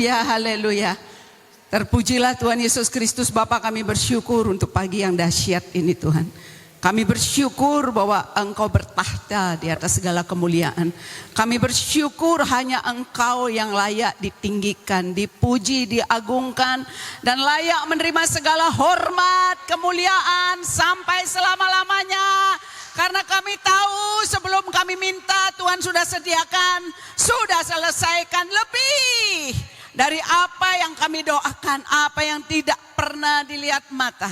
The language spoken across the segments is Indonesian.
Ya, haleluya. Terpujilah Tuhan Yesus Kristus. Bapa, kami bersyukur untuk pagi yang dahsyat ini Tuhan. Kami bersyukur bahwa Engkau bertahta di atas segala kemuliaan. Kami bersyukur hanya Engkau yang layak ditinggikan, dipuji, diagungkan, dan layak menerima segala hormat, kemuliaan sampai selama-lamanya. Karena kami tahu sebelum kami minta, Tuhan sudah sediakan, sudah selesaikan lebih dari apa yang kami doakan, apa yang tidak pernah dilihat mata,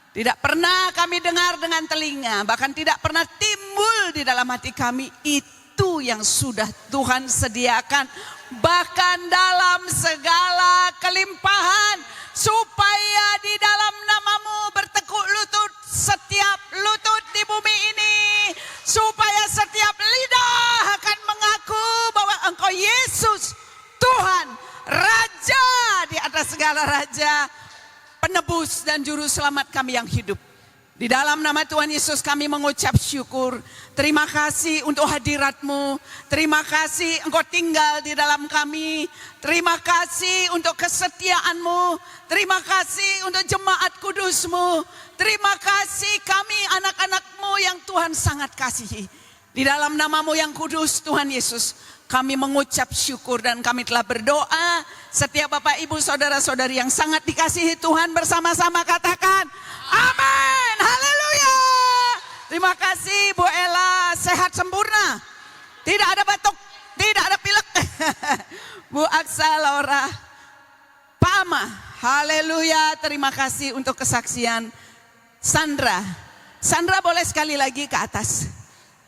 tidak pernah kami dengar dengan telinga, bahkan tidak pernah timbul di dalam hati kami. Itu yang sudah Tuhan sediakan, bahkan dalam segala kelimpahan, supaya di dalam nama-Mu bertekuk lutut setiap lutut di bumi ini, supaya setiap lidah akan mengaku bahwa Engkau Yesus Tuhan, Raja di atas segala raja, penebus dan juru selamat kami yang hidup. Di dalam nama Tuhan Yesus kami mengucap syukur. Terima kasih untuk hadirat-Mu. Terima kasih Engkau tinggal di dalam kami. Terima kasih untuk kesetiaan-Mu. Terima kasih untuk jemaat kudus-Mu. Terima kasih kami anak-anak-Mu yang Tuhan sangat kasihi. Di dalam nama-Mu yang kudus Tuhan Yesus, kami mengucap syukur dan kami telah berdoa. Setiap Bapak Ibu Saudara-saudari yang sangat dikasihi Tuhan bersama-sama katakan amin, haleluya. Terima kasih Bu Ella, sehat sempurna, tidak ada batuk, tidak ada pilek. Bu Aksa, Laura, Pak Ama, haleluya. Terima kasih untuk kesaksian Sandra. Sandra boleh sekali lagi ke atas.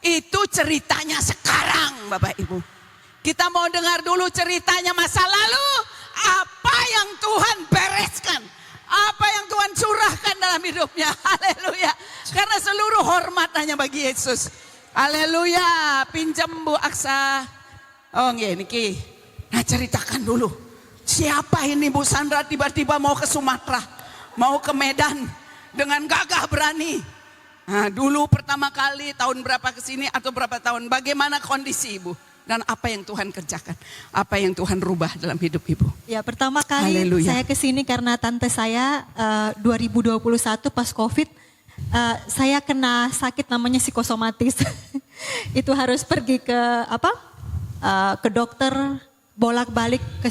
Itu ceritanya sekarang Bapak Ibu. Kita mau dengar dulu ceritanya masa lalu, apa yang Tuhan bereskan, apa yang Tuhan curahkan dalam hidupnya. Haleluya. Karena seluruh hormat hanya bagi Yesus. Haleluya. Pinjam Bu Aksa. Oh niki. Nah, ceritakan dulu. Siapa ini Bu Sandra tiba-tiba mau ke Sumatera, mau ke Medan dengan gagah berani. Nah, dulu pertama kali tahun berapa kesini atau berapa tahun, bagaimana kondisi Ibu? Dan apa yang Tuhan kerjakan, apa yang Tuhan rubah dalam hidup Ibu? Ya, pertama kali Haleluya. saya kesini karena tante saya 2021 pas COVID, saya kena sakit namanya psikosomatis. Itu harus pergi ke ke dokter, bolak-balik ke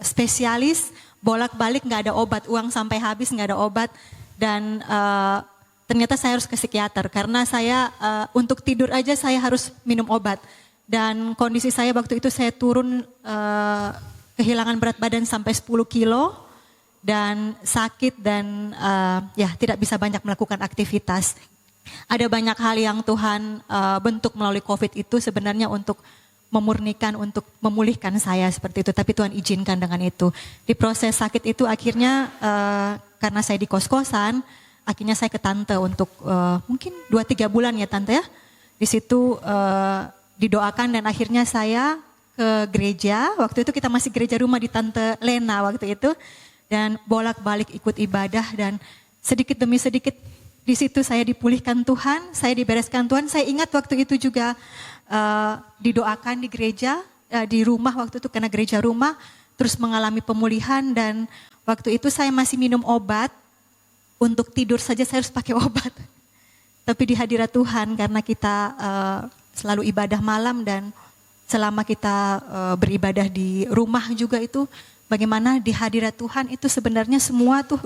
spesialis, bolak-balik nggak ada obat, uang sampai habis nggak ada obat, dan ternyata saya harus ke psikiater karena saya untuk tidur aja saya harus minum obat. Dan kondisi saya waktu itu saya turun kehilangan berat badan sampai 10 kilo dan sakit dan ya tidak bisa banyak melakukan aktivitas. Ada banyak hal yang Tuhan bentuk melalui COVID itu sebenarnya untuk memurnikan, untuk memulihkan saya seperti itu. Tapi Tuhan izinkan dengan itu. Di proses sakit itu akhirnya karena saya di kos-kosan, akhirnya saya ke tante untuk mungkin 2-3 bulan ya tante ya. Di situ didoakan dan akhirnya saya ke gereja. Waktu itu kita masih gereja rumah di tante Lena waktu itu. Dan bolak-balik ikut ibadah dan sedikit demi sedikit di situ saya dipulihkan Tuhan. Saya dibereskan Tuhan. Saya ingat waktu itu juga didoakan di gereja, di rumah waktu itu karena gereja rumah. Terus mengalami pemulihan dan waktu itu saya masih minum obat. Untuk tidur saja saya harus pakai obat. Tapi di hadirat Tuhan karena kita selalu ibadah malam dan selama kita beribadah di rumah juga itu bagaimana di hadirat Tuhan itu sebenarnya semua tuh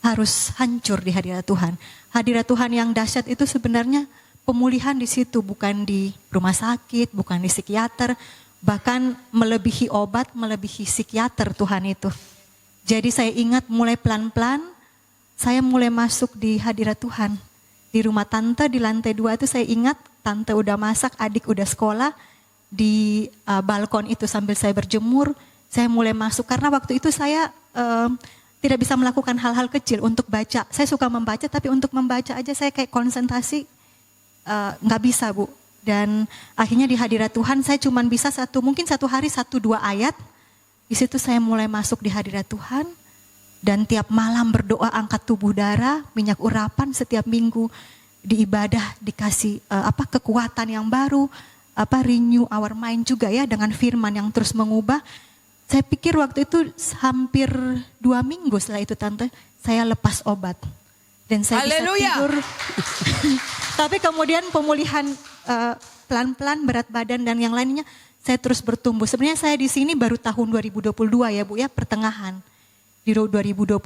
harus hancur di hadirat Tuhan. Hadirat Tuhan yang dahsyat itu sebenarnya pemulihan di situ, bukan di rumah sakit, bukan di psikiater, bahkan melebihi obat, melebihi psikiater Tuhan itu. Jadi saya ingat mulai pelan-pelan saya mulai masuk di hadirat Tuhan. Di rumah tante di lantai 2 itu saya ingat tante udah masak, adik udah sekolah. Di balkon itu sambil saya berjemur, saya mulai masuk. Karena waktu itu saya tidak bisa melakukan hal-hal kecil untuk baca. Saya suka membaca tapi untuk membaca aja saya kayak konsentrasi gak bisa Bu. Dan akhirnya di hadirat Tuhan saya cuma bisa mungkin satu hari 1-2 ayat. Di situ saya mulai masuk di hadirat Tuhan dan tiap malam berdoa angkat tubuh darah, minyak urapan setiap minggu di ibadah dikasih kekuatan yang baru, renew our mind juga ya dengan firman yang terus mengubah. Saya pikir waktu itu hampir 2 minggu setelah itu Tante, saya lepas obat. Dan saya bisa tidur. Tapi kemudian pemulihan pelan-pelan berat badan dan yang lainnya, saya terus bertumbuh. Sebenarnya saya di sini baru tahun 2022 ya Bu ya, pertengahan. Di 2022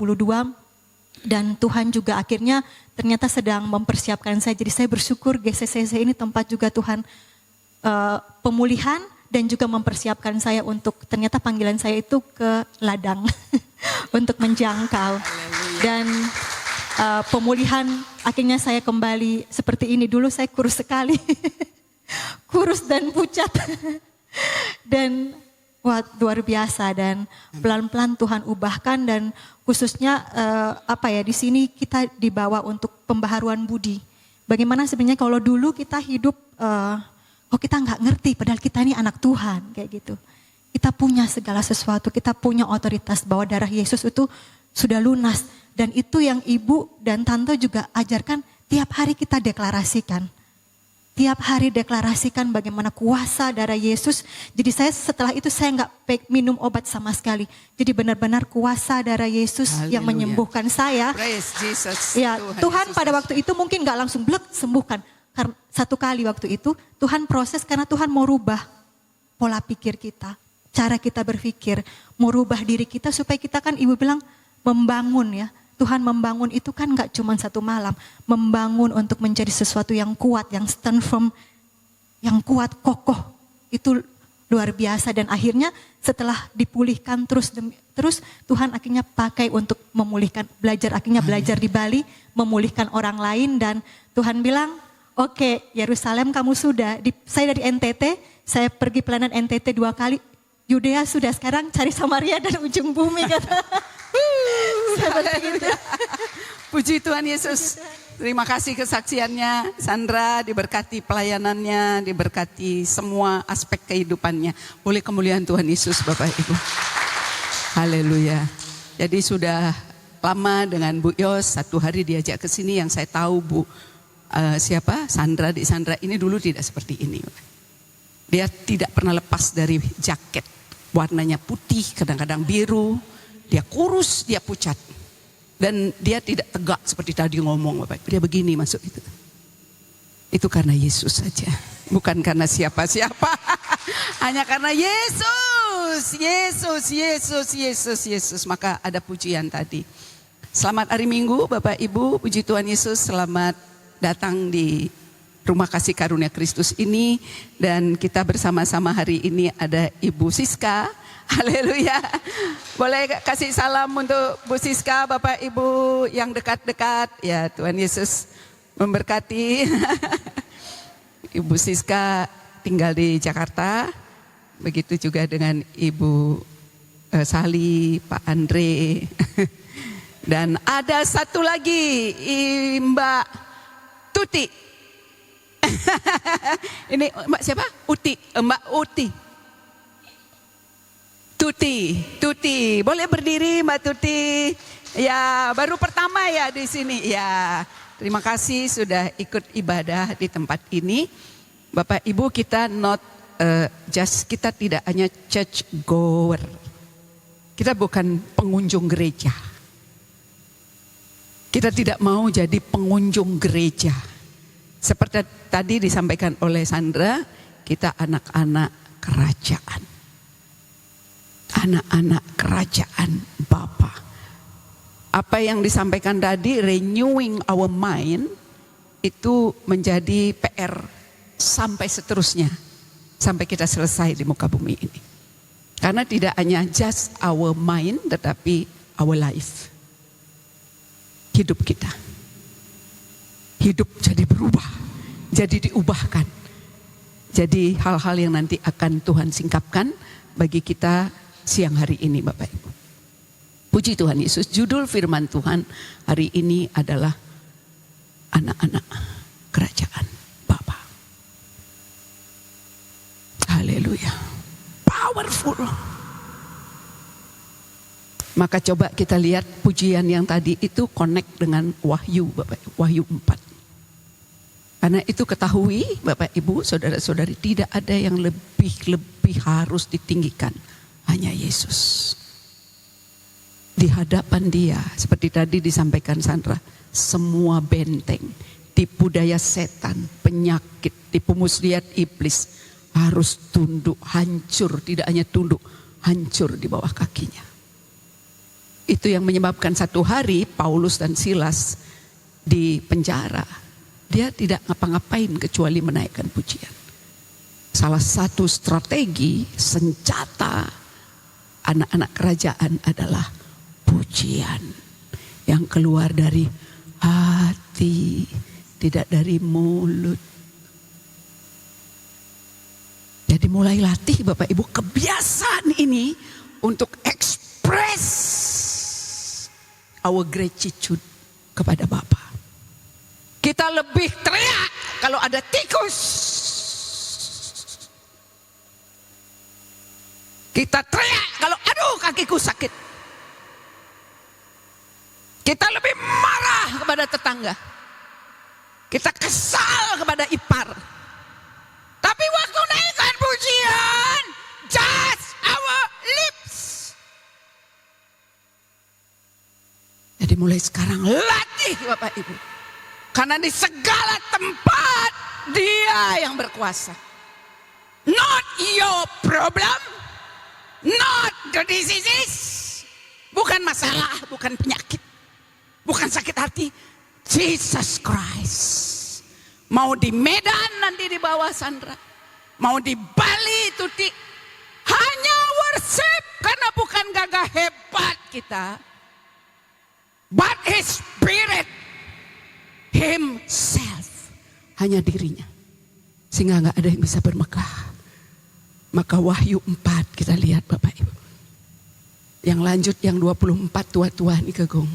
dan Tuhan juga akhirnya ternyata sedang mempersiapkan saya. Jadi saya bersyukur GCCC ini tempat juga Tuhan pemulihan dan juga mempersiapkan saya untuk ternyata panggilan saya itu ke ladang untuk menjangkau. Dan pemulihan akhirnya saya kembali seperti ini. Dulu saya kurus sekali, kurus dan pucat. Dan wah, luar biasa dan pelan-pelan Tuhan ubahkan dan khususnya di sini kita dibawa untuk pembaharuan budi. Bagaimana sebenarnya kalau dulu kita hidup kita nggak ngerti padahal kita ini anak Tuhan kayak gitu. Kita punya segala sesuatu, kita punya otoritas bahwa darah Yesus itu sudah lunas dan itu yang ibu dan tante juga ajarkan tiap hari kita deklarasikan. Tiap hari deklarasikan bagaimana kuasa darah Yesus. Jadi saya setelah itu saya nggak minum obat sama sekali. Jadi benar-benar kuasa darah Yesus yang menyembuhkan saya. Praise Jesus. Ya, Tuhan Yesus pada waktu itu mungkin nggak langsung blek sembuhkan. Karena satu kali waktu itu Tuhan proses karena Tuhan mau rubah pola pikir kita, cara kita berpikir, mau rubah diri kita supaya kita kan ibu bilang membangun ya. Tuhan membangun itu kan gak cuma satu malam. Membangun untuk menjadi sesuatu yang kuat, yang stand firm, yang kuat, kokoh. Itu luar biasa dan akhirnya setelah dipulihkan terus Tuhan akhirnya pakai untuk memulihkan, akhirnya belajar di Bali, memulihkan orang lain dan Tuhan bilang, oke, Yerusalem kamu sudah, saya dari NTT, saya pergi pelayanan NTT 2 kali, Yudea sudah sekarang cari Samaria dan ujung bumi kata. Puji Tuhan Yesus. Terima kasih kesaksiannya. Sandra diberkati pelayanannya, diberkati semua aspek kehidupannya. Oleh kemuliaan Tuhan Yesus Bapak Ibu. Haleluya. Jadi sudah lama dengan Bu Yos, 1 hari diajak ke sini yang saya tahu Bu Sandra ini dulu tidak seperti ini. Dia tidak pernah lepas dari jaket. Warnanya putih, kadang-kadang biru. Dia kurus, dia pucat. Dan dia tidak tegak seperti tadi ngomong Bapak. Dia begini masuk itu. Itu karena Yesus saja. Bukan karena siapa-siapa. Hanya karena Yesus. Maka ada pujian tadi. Selamat hari Minggu Bapak Ibu. Puji Tuhan Yesus. Selamat datang di Rumah Kasih Karunia Kristus ini. Dan kita bersama-sama hari ini ada Ibu Siska. Haleluya. Boleh kasih salam untuk Bu Siska, Bapak Ibu yang dekat-dekat. Ya, Tuhan Yesus memberkati. Ibu Siska tinggal di Jakarta. Begitu juga dengan Ibu Sali, Pak Andre. Dan ada satu lagi, Mbak Tuti. Ini Mbak siapa? Mbak Uti. Tuti, boleh berdiri Mbak Tuti. Ya, baru pertama ya di sini. Ya, terima kasih sudah ikut ibadah di tempat ini. Bapak Ibu kita kita tidak hanya church goer. Kita bukan pengunjung gereja. Kita tidak mau jadi pengunjung gereja. Seperti tadi disampaikan oleh Sandra, kita anak-anak kerajaan. Anak-anak kerajaan Bapa. Apa yang disampaikan tadi, renewing our mind, itu menjadi PR sampai seterusnya. Sampai kita selesai di muka bumi ini. Karena tidak hanya just our mind, tetapi our life. Hidup kita. Hidup jadi berubah. Jadi diubahkan. Jadi hal-hal yang nanti akan Tuhan singkapkan bagi kita siang hari ini Bapak Ibu. Puji Tuhan Yesus. Judul firman Tuhan hari ini adalah anak-anak kerajaan Bapa. Haleluya. Powerful. Maka coba kita lihat pujian yang tadi itu connect dengan Wahyu Bapak. Wahyu 4. Karena itu ketahui Bapak Ibu, saudara-saudari, tidak ada yang lebih harus ditinggikan. Hanya Yesus. Di hadapan Dia, seperti tadi disampaikan Sandra, semua benteng, tipu daya setan, penyakit, tipu muslihat iblis harus tunduk, hancur, tidak hanya tunduk, hancur di bawah kakinya. Itu yang menyebabkan satu hari Paulus dan Silas di penjara. Dia tidak ngapa-ngapain kecuali menaikkan pujian. Salah satu strategi senjata anak-anak kerajaan adalah pujian yang keluar dari hati, tidak dari mulut. Jadi mulai latih Bapak Ibu kebiasaan ini untuk express our gratitude kepada Bapa. Kita lebih teriak kalau ada tikus. Kita teriak kalau aduh kakiku sakit. Kita lebih marah kepada tetangga. Kita kesal kepada ipar. Tapi waktu naikkan pujian, just our lips. Jadi mulai sekarang latih Bapak Ibu. Karena di segala tempat Dia yang berkuasa. Not your problem, not the diseases. Bukan masalah, bukan penyakit, bukan sakit hati. Jesus Christ. Mau di Medan nanti di bawah Sandra, mau di Bali Tuti, hanya worship. Karena bukan gagah hebat kita, but His Spirit Himself, hanya dirinya, sehingga nggak ada yang bisa bermegah. Maka Wahyu 4 kita lihat Bapak Ibu. Yang lanjut yang 24 tua-tua ini kegong.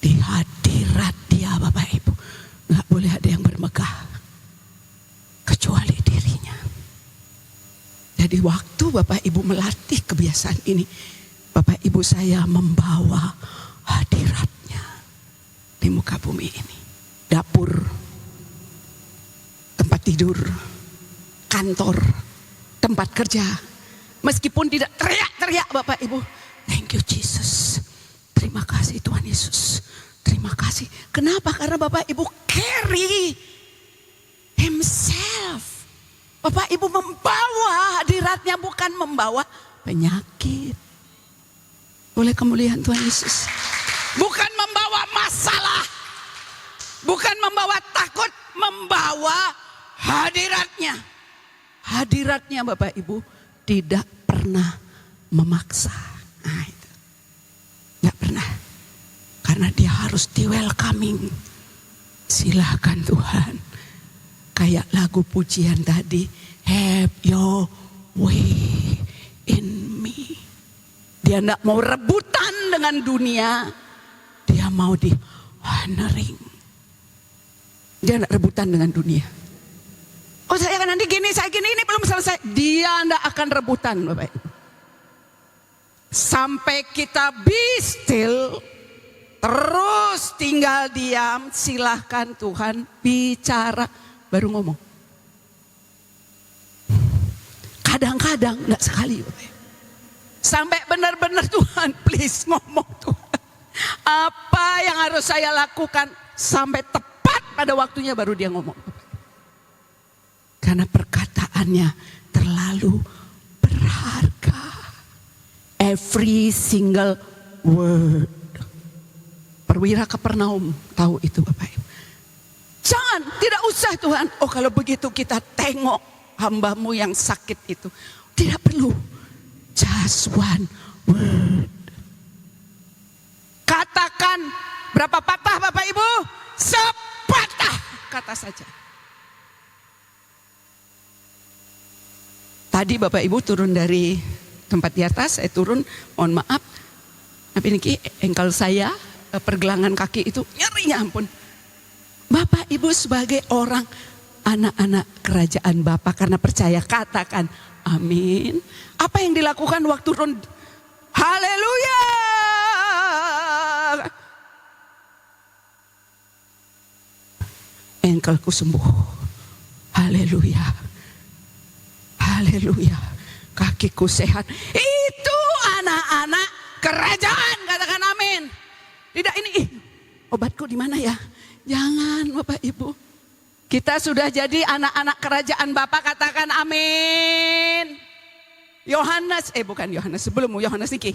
Di hadirat Dia Bapak Ibu, nggak boleh ada yang bermegah kecuali dirinya. Jadi waktu Bapak Ibu melatih kebiasaan ini, Bapak Ibu saya membawa hadirat di muka bumi ini. Dapur, tempat tidur, kantor, tempat kerja. Meskipun tidak teriak-teriak Bapak Ibu, thank you Jesus, terima kasih Tuhan Yesus, terima kasih. Kenapa? Karena Bapak Ibu carry Himself. Bapak Ibu membawa hadiratnya, bukan membawa penyakit. Oleh kemuliaan Tuhan Yesus. Bukan membawa masalah, bukan membawa takut, membawa hadiratnya. Hadiratnya Bapak Ibu tidak pernah memaksa. Nah itu, nggak pernah. Karena Dia harus di welcoming. Silahkan Tuhan. Kayak lagu pujian tadi, have your way in me. Dia nggak mau rebutan dengan dunia. Dia mau di honoring. Dia tidak rebutan dengan dunia. Oh saya kan nanti gini, saya gini, ini belum selesai. Dia tidak akan rebutan Bapak Ibu. Sampai kita be still, terus tinggal diam, silahkan Tuhan bicara, baru ngomong. Kadang-kadang, tidak sekali Bapak Ibu. Sampai benar-benar Tuhan, please ngomong Tuhan. Apa yang harus saya lakukan, sampai tepat pada waktunya baru Dia ngomong. Karena perkataannya terlalu berharga. Every single word. Perwira Kapernaum tahu itu Bapak Ibu. Jangan, tidak usah Tuhan. Oh kalau begitu kita tengok hamba-Mu yang sakit itu. Tidak perlu. Just one word. Katakan berapa patah Bapak Ibu? Sepatah kata saja. Tadi Bapak Ibu turun dari tempat di atas, saya turun, mohon maaf. Tapi ini engkel saya, pergelangan kaki itu nyerinya ampun. Bapak Ibu sebagai orang anak-anak kerajaan Bapa karena percaya, katakan amin. Apa yang dilakukan waktu turun? Haleluya. ankle-ku sembuh. Haleluya. Haleluya. Kakiku sehat. Itu anak-anak kerajaan, katakan amin. Tidak ini, obatku di mana ya? Jangan Bapak Ibu. Kita sudah jadi anak-anak kerajaan Bapa, katakan amin. Yohanes, bukan Yohanes, sebelum Yohanes Niki.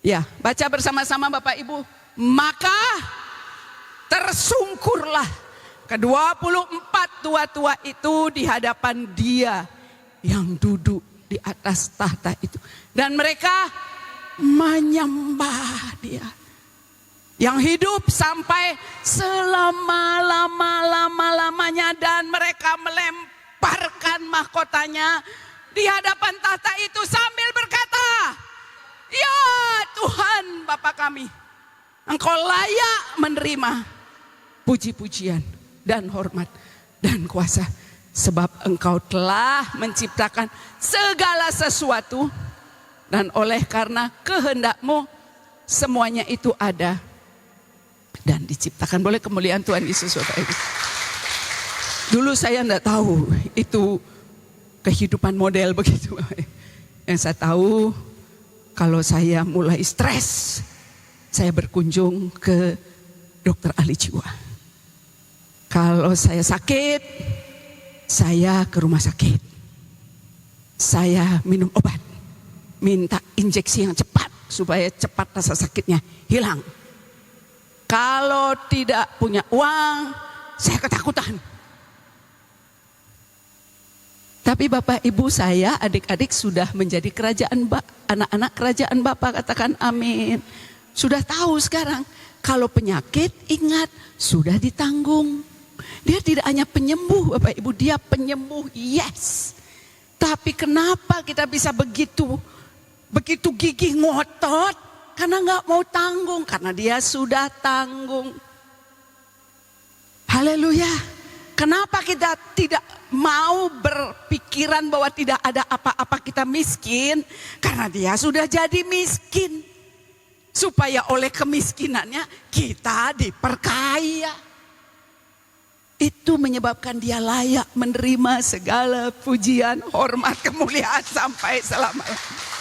Ya, baca bersama-sama Bapak Ibu. Maka tersungkurlah ke-24 tua-tua itu di hadapan Dia yang duduk di atas tahta itu. Dan mereka menyembah Dia yang hidup sampai selama-lamanya, dan mereka melemparkan mahkotanya di hadapan tahta itu sambil berkata, ya Tuhan Bapa kami, Engkau layak menerima puji-pujian dan hormat dan kuasa, sebab Engkau telah menciptakan segala sesuatu, dan oleh karena kehendak-Mu semuanya itu ada dan diciptakan. Boleh kemuliaan Tuhan Yesus Bapak Ibu. Dulu saya enggak tahu itu kehidupan model begitu. Yang saya tahu, kalau saya mulai stres, saya berkunjung ke dokter ahli jiwa. Kalau saya sakit, saya ke rumah sakit. Saya minum obat, minta injeksi yang cepat supaya cepat rasa sakitnya hilang. Kalau tidak punya uang, saya ketakutan. Tapi Bapak Ibu saya, adik-adik sudah menjadi anak-anak kerajaan Bapa, katakan amin. Sudah tahu sekarang, kalau penyakit ingat sudah ditanggung. Dia tidak hanya penyembuh Bapak Ibu, Dia penyembuh, yes. Tapi kenapa kita bisa begitu gigih ngotot? Karena nggak mau tanggung, karena Dia sudah tanggung. Haleluya. Kenapa kita tidak mau berpikiran bahwa tidak ada apa-apa kita miskin? Karena Dia sudah jadi miskin. Supaya oleh kemiskinannya kita diperkaya. Itu menyebabkan Dia layak menerima segala pujian, hormat, kemuliaan sampai selama-lamanya.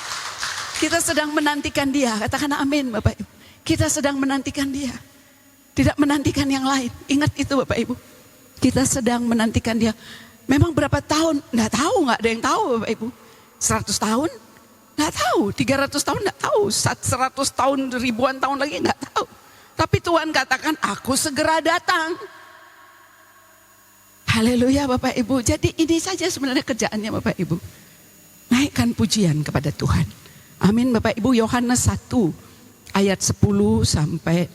Kita sedang menantikan Dia, katakan amin Bapak Ibu. Kita sedang menantikan Dia, tidak menantikan yang lain. Ingat itu Bapak Ibu. Kita sedang menantikan Dia. Memang berapa tahun? Nggak tahu, nggak ada yang tahu Bapak Ibu. 100 tahun? Nggak tahu. 300 tahun? Nggak tahu. 100 tahun, ribuan tahun lagi? Nggak tahu. Tapi Tuhan katakan, aku segera datang. Haleluya Bapak Ibu. Jadi ini saja sebenarnya kerjaannya Bapak Ibu. Naikkan pujian kepada Tuhan. Amin Bapak Ibu. Yohanes 1 ayat 10 sampai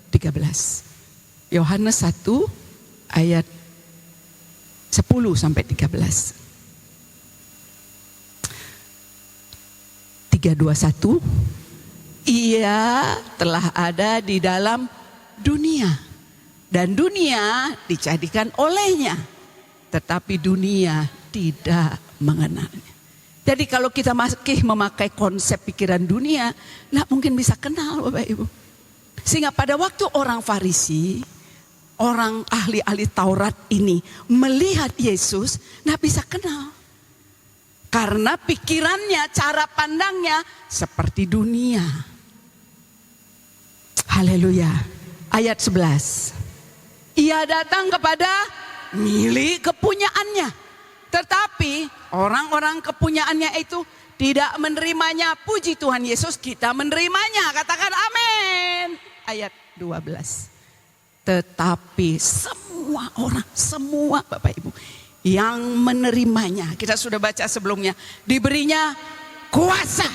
13. Yohanes 1 ayat 10 sampai 13. 321. Ia telah ada di dalam dunia, dan dunia dijadikan olehnya, tetapi dunia tidak mengenalnya. Jadi kalau kita masih memakai konsep pikiran dunia, nggak mungkin bisa kenal Bapak Ibu. Sehingga pada waktu orang Farisi, orang ahli-ahli Taurat ini melihat Yesus, nggak bisa kenal. Karena pikirannya, cara pandangnya seperti dunia. Haleluya. Ayat 11. Ia datang kepada milik kepunyaannya. Tetapi orang-orang kepunyaannya itu tidak menerimanya. Puji Tuhan Yesus, kita menerimanya. Katakan amin. Ayat 12. Tetapi semua orang, semua Bapak Ibu yang menerimanya, kita sudah baca sebelumnya, diberinya kuasa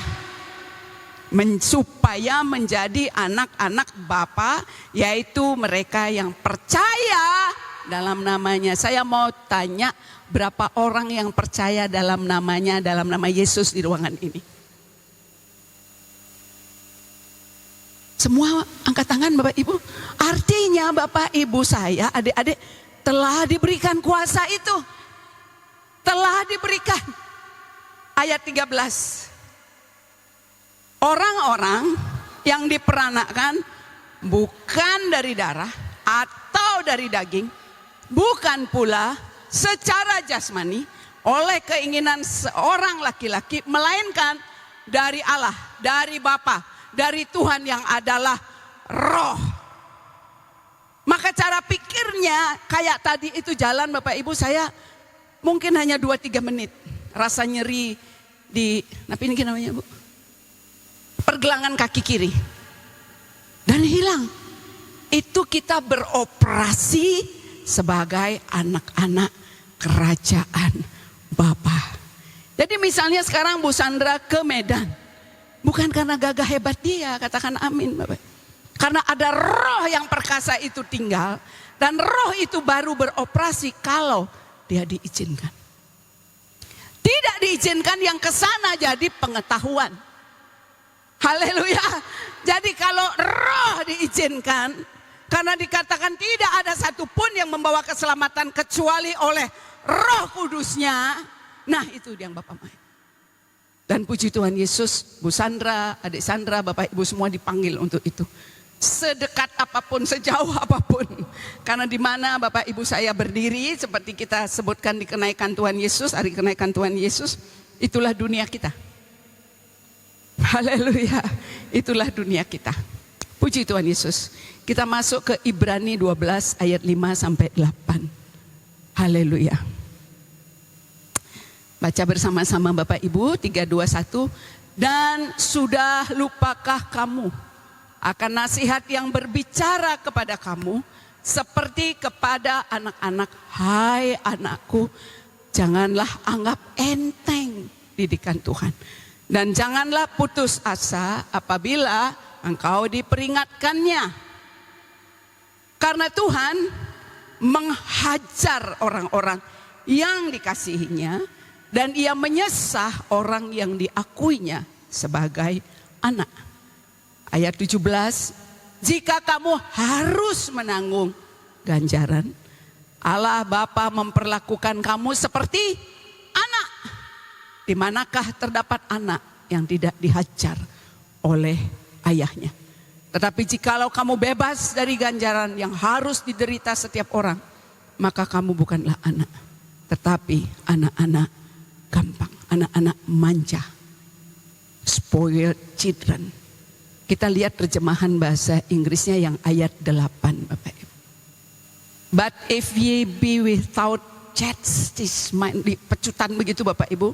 supaya menjadi anak-anak Bapa, yaitu mereka yang percaya dalam namanya. Saya mau tanya, berapa orang yang percaya dalam namanya, dalam nama Yesus di ruangan ini? Semua angkat tangan Bapak Ibu. Artinya Bapak Ibu saya, adik-adik, telah diberikan kuasa itu. Telah diberikan. Ayat 13. Orang-orang yang diperanakan bukan dari darah atau dari daging, bukan pula secara jasmani oleh keinginan seorang laki-laki, melainkan dari Allah, dari Bapa, dari Tuhan yang adalah roh. Maka cara pikirnya kayak tadi itu jalan Bapak Ibu, saya mungkin hanya 2-3 menit. Rasa nyeri di, apa ini namanya Bu? Pergelangan kaki kiri. Dan hilang. Itu kita beroperasi sebagai anak-anak kerajaan Bapa. Jadi misalnya sekarang Bu Sandra ke Medan. Bukan karena gagah hebat dia, katakan amin Bapak. Karena ada roh yang perkasa itu tinggal. Dan roh itu baru beroperasi kalau dia diizinkan. Tidak diizinkan yang kesana jadi pengetahuan. Haleluya. Jadi kalau roh diizinkan, karena dikatakan tidak ada satupun yang membawa keselamatan kecuali oleh Roh Kudusnya. Nah itu yang Bapak main. Dan puji Tuhan Yesus, Bu Sandra, adik Sandra, Bapak Ibu semua dipanggil untuk itu. Sedekat apapun, sejauh apapun. Karena di mana Bapak Ibu saya berdiri, seperti kita sebutkan di kenaikan Tuhan Yesus, hari kenaikan Tuhan Yesus, itulah dunia kita. Haleluya, itulah dunia kita. Puji Tuhan Yesus. Kita masuk ke Ibrani 12 ayat 5-8. Haleluya. Baca bersama-sama Bapak Ibu, 3, 2, 1. Dan sudah lupakah kamu akan nasihat yang berbicara kepada kamu seperti kepada anak-anak? Hai anakku, janganlah anggap enteng didikan Tuhan. Dan janganlah putus asa apabila engkau diperingatkannya. Karena Tuhan menghajar orang-orang yang dikasihinya, dan ia menyesah orang yang diakuinya sebagai anak. Ayat 17, jika kamu harus menanggung ganjaran, Allah Bapa memperlakukan kamu seperti anak. Di manakah terdapat anak yang tidak dihajar oleh ayahnya? Tetapi jikalau kamu bebas dari ganjaran yang harus diderita setiap orang, maka kamu bukanlah anak, tetapi anak-anak gampang, anak-anak manja, spoiled children. Kita lihat terjemahan bahasa Inggrisnya yang ayat 8 Bapak Ibu. But if ye be without justice, di pecutan begitu Bapak Ibu,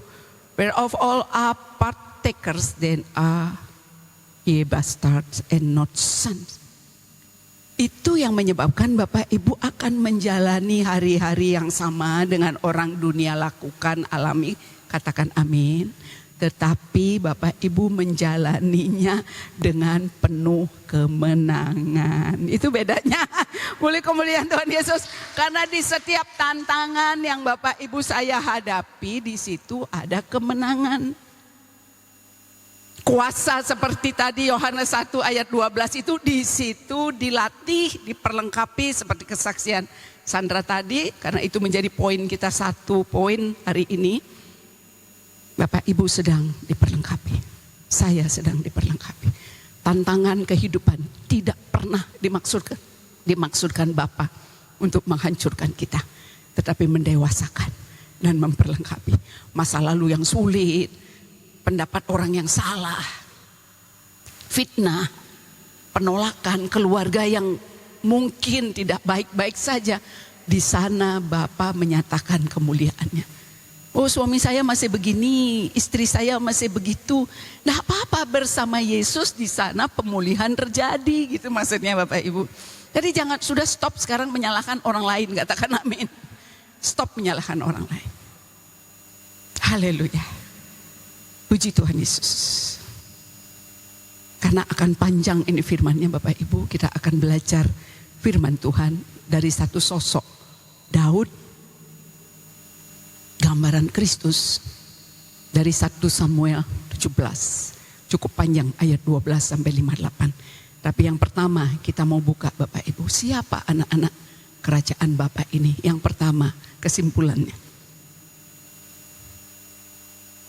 whereof all are partakers, then are ye bastards and not sons. Itu yang menyebabkan Bapak Ibu akan menjalani hari-hari yang sama dengan orang dunia lakukan, alami, katakan amin. Tetapi Bapak Ibu menjalaninya dengan penuh kemenangan. Itu bedanya. Boleh kemuliaan Tuhan Yesus. Karena di setiap tantangan yang Bapak Ibu saya hadapi, di situ ada kemenangan. Kuasa seperti tadi Yohanes 1 ayat 12 itu di situ dilatih, diperlengkapi seperti kesaksian Sandra tadi. Karena itu menjadi poin kita, 1 poin hari ini. Bapak Ibu sedang diperlengkapi, saya sedang diperlengkapi. Tantangan kehidupan tidak pernah dimaksudkan Bapa untuk menghancurkan kita, tetapi mendewasakan dan memperlengkapi. Masa lalu yang sulit, pendapat orang yang salah, fitnah, penolakan, keluarga yang mungkin tidak baik-baik saja. Di sana Bapa menyatakan kemuliaannya. Oh, suami saya masih begini, istri saya masih begitu. Nah, apa-apa, bersama Yesus di sana pemulihan terjadi, gitu maksudnya Bapak Ibu. Jadi sudah stop sekarang menyalahkan orang lain, katakan amin. Stop menyalahkan orang lain. Haleluya. Puji Tuhan Yesus. Karena akan panjang ini firman-Nya Bapak Ibu, kita akan belajar firman Tuhan dari satu sosok, Daud. Gambaran Kristus dari 1 Samuel 17. Cukup panjang ayat 12 sampai 58. Tapi yang pertama kita mau buka Bapak Ibu. Siapa anak-anak kerajaan Bapa ini? Yang pertama kesimpulannya.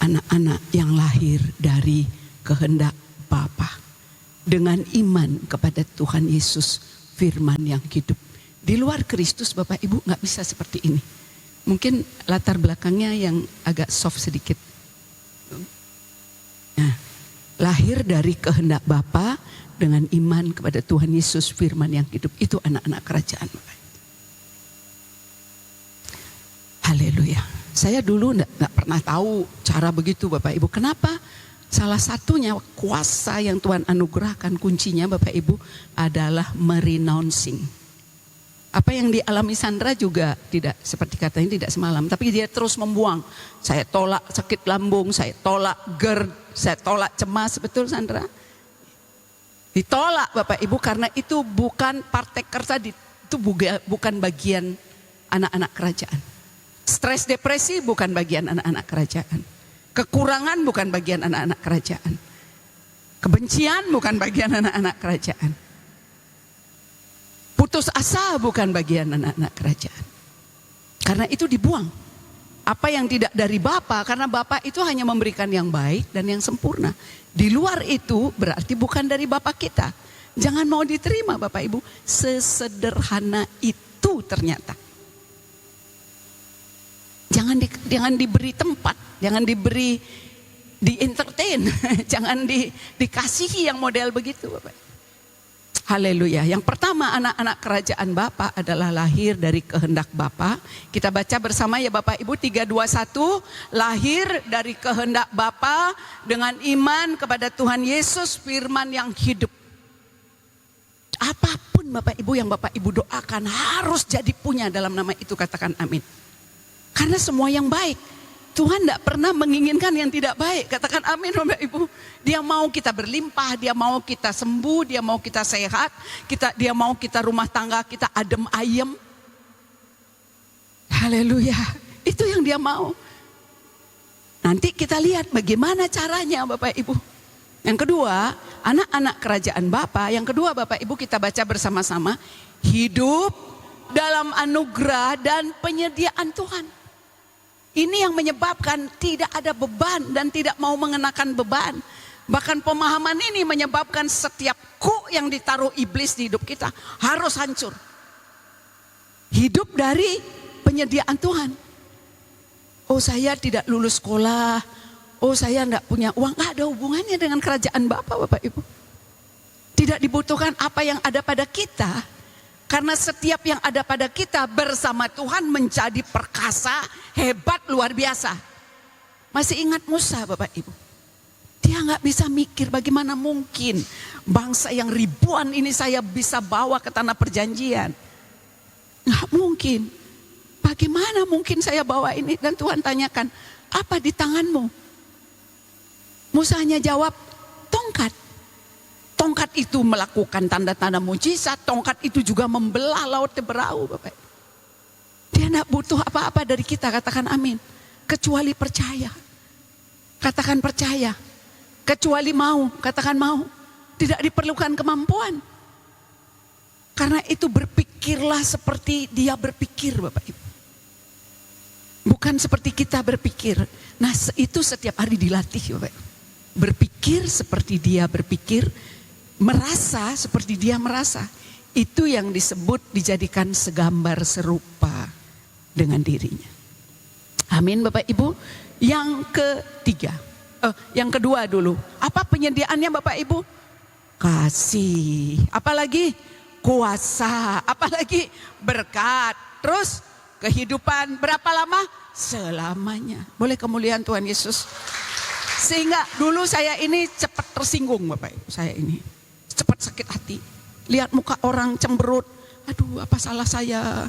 Anak-anak yang lahir dari kehendak Bapa. Dengan iman kepada Tuhan Yesus, firman yang hidup. Di luar Kristus Bapak Ibu nggak bisa seperti ini. Mungkin latar belakangnya yang agak soft sedikit. Nah, lahir dari kehendak Bapa dengan iman kepada Tuhan Yesus firman yang hidup. Itu anak-anak kerajaan Bapak. Haleluya. Saya dulu nggak pernah tahu cara begitu Bapak Ibu. Kenapa? Salah satunya kuasa yang Tuhan anugerahkan, kuncinya Bapak Ibu adalah merenouncing. Apa yang dialami Sandra juga tidak seperti katanya tidak semalam. Tapi dia terus membuang. Saya tolak sakit lambung, saya tolak GERD, saya tolak cemas. Betul Sandra? Ditolak Bapak Ibu karena itu bukan partai kerja, itu bukan bagian anak-anak kerajaan. Stres depresi bukan bagian anak-anak kerajaan. Kekurangan bukan bagian anak-anak kerajaan. Kebencian bukan bagian anak-anak kerajaan. Putus asa bukan bagian anak-anak kerajaan. Karena itu dibuang. Apa yang tidak dari Bapa, karena Bapa itu hanya memberikan yang baik dan yang sempurna. Di luar itu berarti bukan dari Bapa kita. Jangan mau diterima Bapak Ibu. Sesederhana itu ternyata. Jangan diberi tempat, jangan diberi di entertain, jangan dikasihi yang model begitu Bapak. Haleluya. Yang pertama, anak-anak kerajaan Bapa adalah lahir dari kehendak Bapa. Kita baca bersama ya Bapak Ibu, 3, 2, 1. Lahir dari kehendak Bapa dengan iman kepada Tuhan Yesus firman yang hidup. Apapun Bapak Ibu yang Bapak Ibu doakan harus jadi punya dalam nama itu, katakan amin. Karena semua yang baik. Tuhan tidak pernah menginginkan yang tidak baik. Katakan amin Bapak Ibu. Dia mau kita berlimpah, dia mau kita sembuh, dia mau kita sehat, dia mau kita rumah tangga kita adem ayem. Haleluya. Itu yang dia mau. Nanti kita lihat bagaimana caranya Bapak Ibu. Yang kedua, anak-anak kerajaan Bapa. Yang kedua Bapak Ibu kita baca bersama-sama. Hidup dalam anugerah dan penyediaan Tuhan. Ini yang menyebabkan tidak ada beban dan tidak mau mengenakan beban. Bahkan pemahaman ini menyebabkan setiap yang ditaruh iblis di hidup kita harus hancur. Hidup dari penyediaan Tuhan. Oh saya tidak lulus sekolah. Oh saya tidak punya uang. Nggak ada hubungannya dengan kerajaan Bapak Ibu. Tidak dibutuhkan apa yang ada pada kita. Karena setiap yang ada pada kita bersama Tuhan menjadi perkasa, hebat, luar biasa. Masih ingat Musa Bapak Ibu? Dia nggak bisa mikir bagaimana mungkin bangsa yang ribuan ini saya bisa bawa ke tanah perjanjian. Nggak mungkin. Bagaimana mungkin saya bawa ini? Dan Tuhan tanyakan, apa di tanganmu? Musa hanya jawab, tongkat. Tongkat itu melakukan tanda-tanda mujizat. Tongkat itu juga membelah laut Teberau Bapak. Dia tidak butuh apa-apa dari kita, katakan amin. Kecuali percaya. Katakan percaya. Kecuali mau, katakan mau. Tidak diperlukan kemampuan. Karena itu berpikirlah seperti dia berpikir Bapak Ibu. Bukan seperti kita berpikir. Nah itu setiap hari dilatih Bapak Ibu. Berpikir seperti dia berpikir. Merasa seperti dia merasa. Itu yang disebut dijadikan segambar serupa dengan dirinya. Amin Bapak Ibu. Yang ketiga. Yang kedua dulu. Apa penyediaannya Bapak Ibu? Kasih. Apalagi? Kuasa. Apalagi? Berkat. Terus kehidupan berapa lama? Selamanya. Boleh kemuliaan Tuhan Yesus. Sehingga dulu saya ini cepat tersinggung Bapak Ibu. Saya ini. Cepat sakit hati. Lihat muka orang cemberut. Aduh apa salah saya.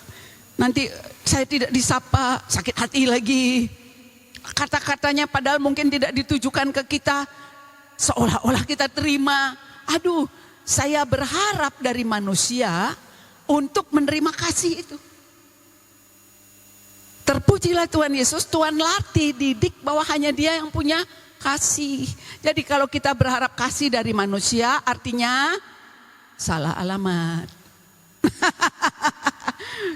Nanti saya tidak disapa. Sakit hati lagi. Kata-katanya padahal mungkin tidak ditujukan ke kita. Seolah-olah kita terima. Aduh saya berharap dari manusia untuk menerima kasih itu. Terpujilah Tuhan Yesus. Tuhan latih, didik bahwa hanya dia yang punya kasih. Jadi kalau kita berharap kasih dari manusia artinya salah alamat.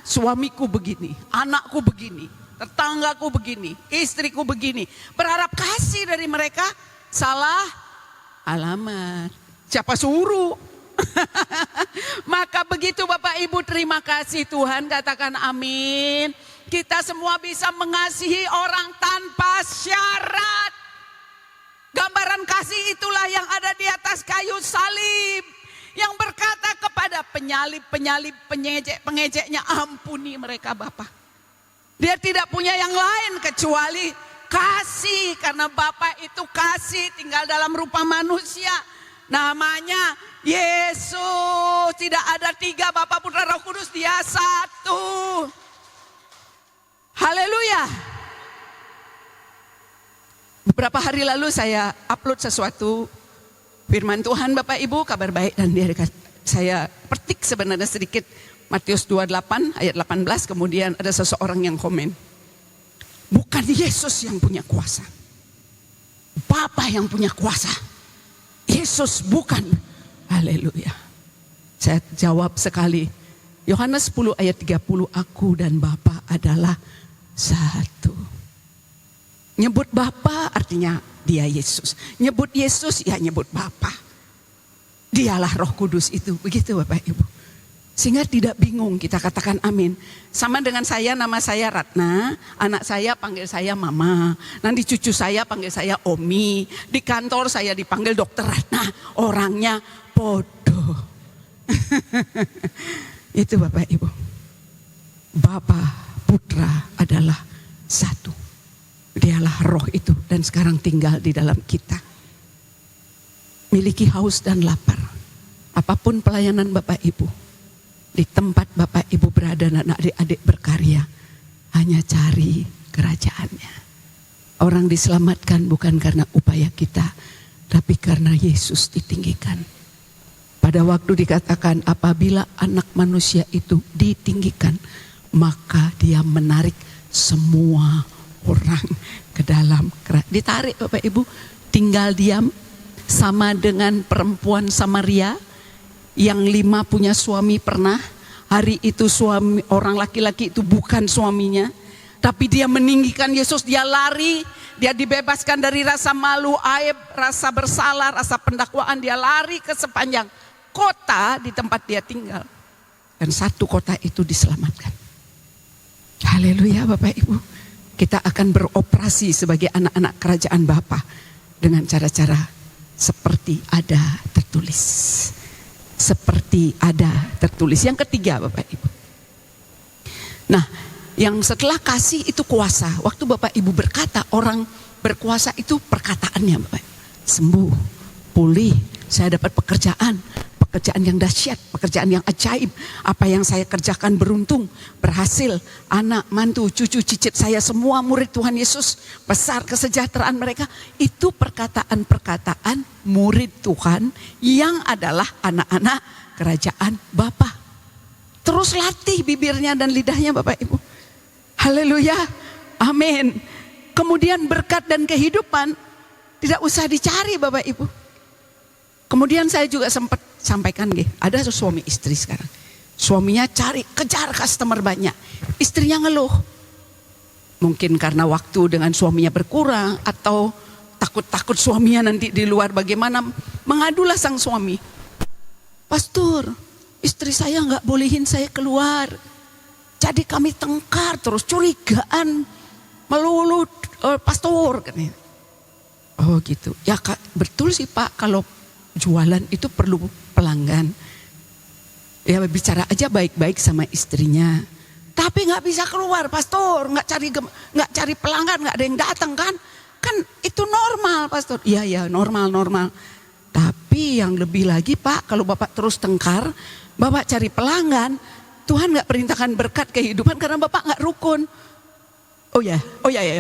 Suamiku begini, anakku begini, tetanggaku begini, istriku begini. Berharap kasih dari mereka salah alamat. Siapa suruh? Maka begitu Bapak Ibu, terima kasih Tuhan, katakan amin. Kita semua bisa mengasihi orang tanpa syarat. Gambaran kasih itulah yang ada di atas kayu salib. Yang berkata kepada penyalib, pengejeknya, ampuni mereka Bapa. Dia tidak punya yang lain kecuali kasih. Karena Bapa itu kasih, tinggal dalam rupa manusia. Namanya Yesus. Tidak ada 3, Bapa, Putra, Roh Kudus, dia 1. Haleluya. Beberapa hari lalu saya upload sesuatu firman Tuhan Bapak Ibu, kabar baik, dan saya petik sebenarnya sedikit Matius 28 ayat 18, kemudian ada seseorang yang komen, bukan Yesus yang punya kuasa, Bapa yang punya kuasa, Yesus bukan. Haleluya. Saya jawab sekali, Yohanes 10 ayat 30, aku dan Bapa adalah satu. Nyebut Bapa artinya dia Yesus. Nyebut Yesus ya nyebut Bapa. Dialah Roh Kudus itu. Begitu Bapak Ibu. Sehingga tidak bingung, kita katakan amin. Sama dengan saya, nama saya Ratna, anak saya panggil saya Mama. Nanti cucu saya panggil saya Omi. Di kantor saya dipanggil Dokter Ratna. Orangnya bodoh. Itu Bapak Ibu. Bapa, Putra adalah satu. Dialah roh itu dan sekarang tinggal di dalam kita. Miliki haus dan lapar. Apapun pelayanan Bapak Ibu. Di tempat Bapak Ibu berada dan adik-adik berkarya. Hanya cari kerajaannya. Orang diselamatkan bukan karena upaya kita. Tapi karena Yesus ditinggikan. Pada waktu dikatakan apabila anak manusia itu ditinggikan. Maka dia menarik semua orang ke dalam kerajaan. Ditarik Bapak Ibu, tinggal diam. Sama dengan perempuan Samaria yang 5 punya suami pernah. Hari itu suami orang laki-laki itu bukan suaminya, tapi dia meninggikan Yesus, dia lari, dia dibebaskan dari rasa malu, aib, rasa bersalah, rasa pendakwaan, dia lari ke sepanjang kota di tempat dia tinggal. Dan satu kota itu diselamatkan. Haleluya Bapak Ibu. Kita akan beroperasi sebagai anak-anak kerajaan Bapa dengan cara-cara seperti ada tertulis. Seperti ada tertulis. Yang ketiga Bapak Ibu. Nah, yang setelah kasih itu kuasa. Waktu Bapak Ibu berkata, orang berkuasa itu perkataannya Bapak. Sembuh, pulih, saya dapat pekerjaan yang dahsyat, pekerjaan yang ajaib. Apa yang saya kerjakan beruntung, berhasil. Anak, mantu, cucu, cicit saya semua murid Tuhan Yesus. Besar kesejahteraan mereka. Itu perkataan-perkataan murid Tuhan yang adalah anak-anak kerajaan Bapa. Terus latih bibirnya dan lidahnya Bapak Ibu. Haleluya. Amin. Kemudian berkat dan kehidupan tidak usah dicari Bapak Ibu. Kemudian saya juga sempat sampaikan, ada suami istri sekarang. Suaminya kejar customer banyak. Istrinya ngeluh. Mungkin karena waktu dengan suaminya berkurang atau takut suaminya nanti di luar bagaimana. Mengadulah sang suami. Pastor, istri saya nggak bolehin saya keluar. Jadi kami tengkar terus, curigaan melulu pastor. Oh gitu. Ya Kak, betul sih Pak, kalau jualan itu perlu pelanggan. Ya bicara aja baik-baik sama istrinya. Tapi nggak bisa keluar, pastor. Nggak cari pelanggan, nggak ada yang datang kan? Kan itu normal, pastor. Iya normal. Tapi yang lebih lagi Pak, kalau Bapak terus tengkar, Bapak cari pelanggan, Tuhan nggak perintahkan berkat kehidupan karena Bapak nggak rukun. Oh ya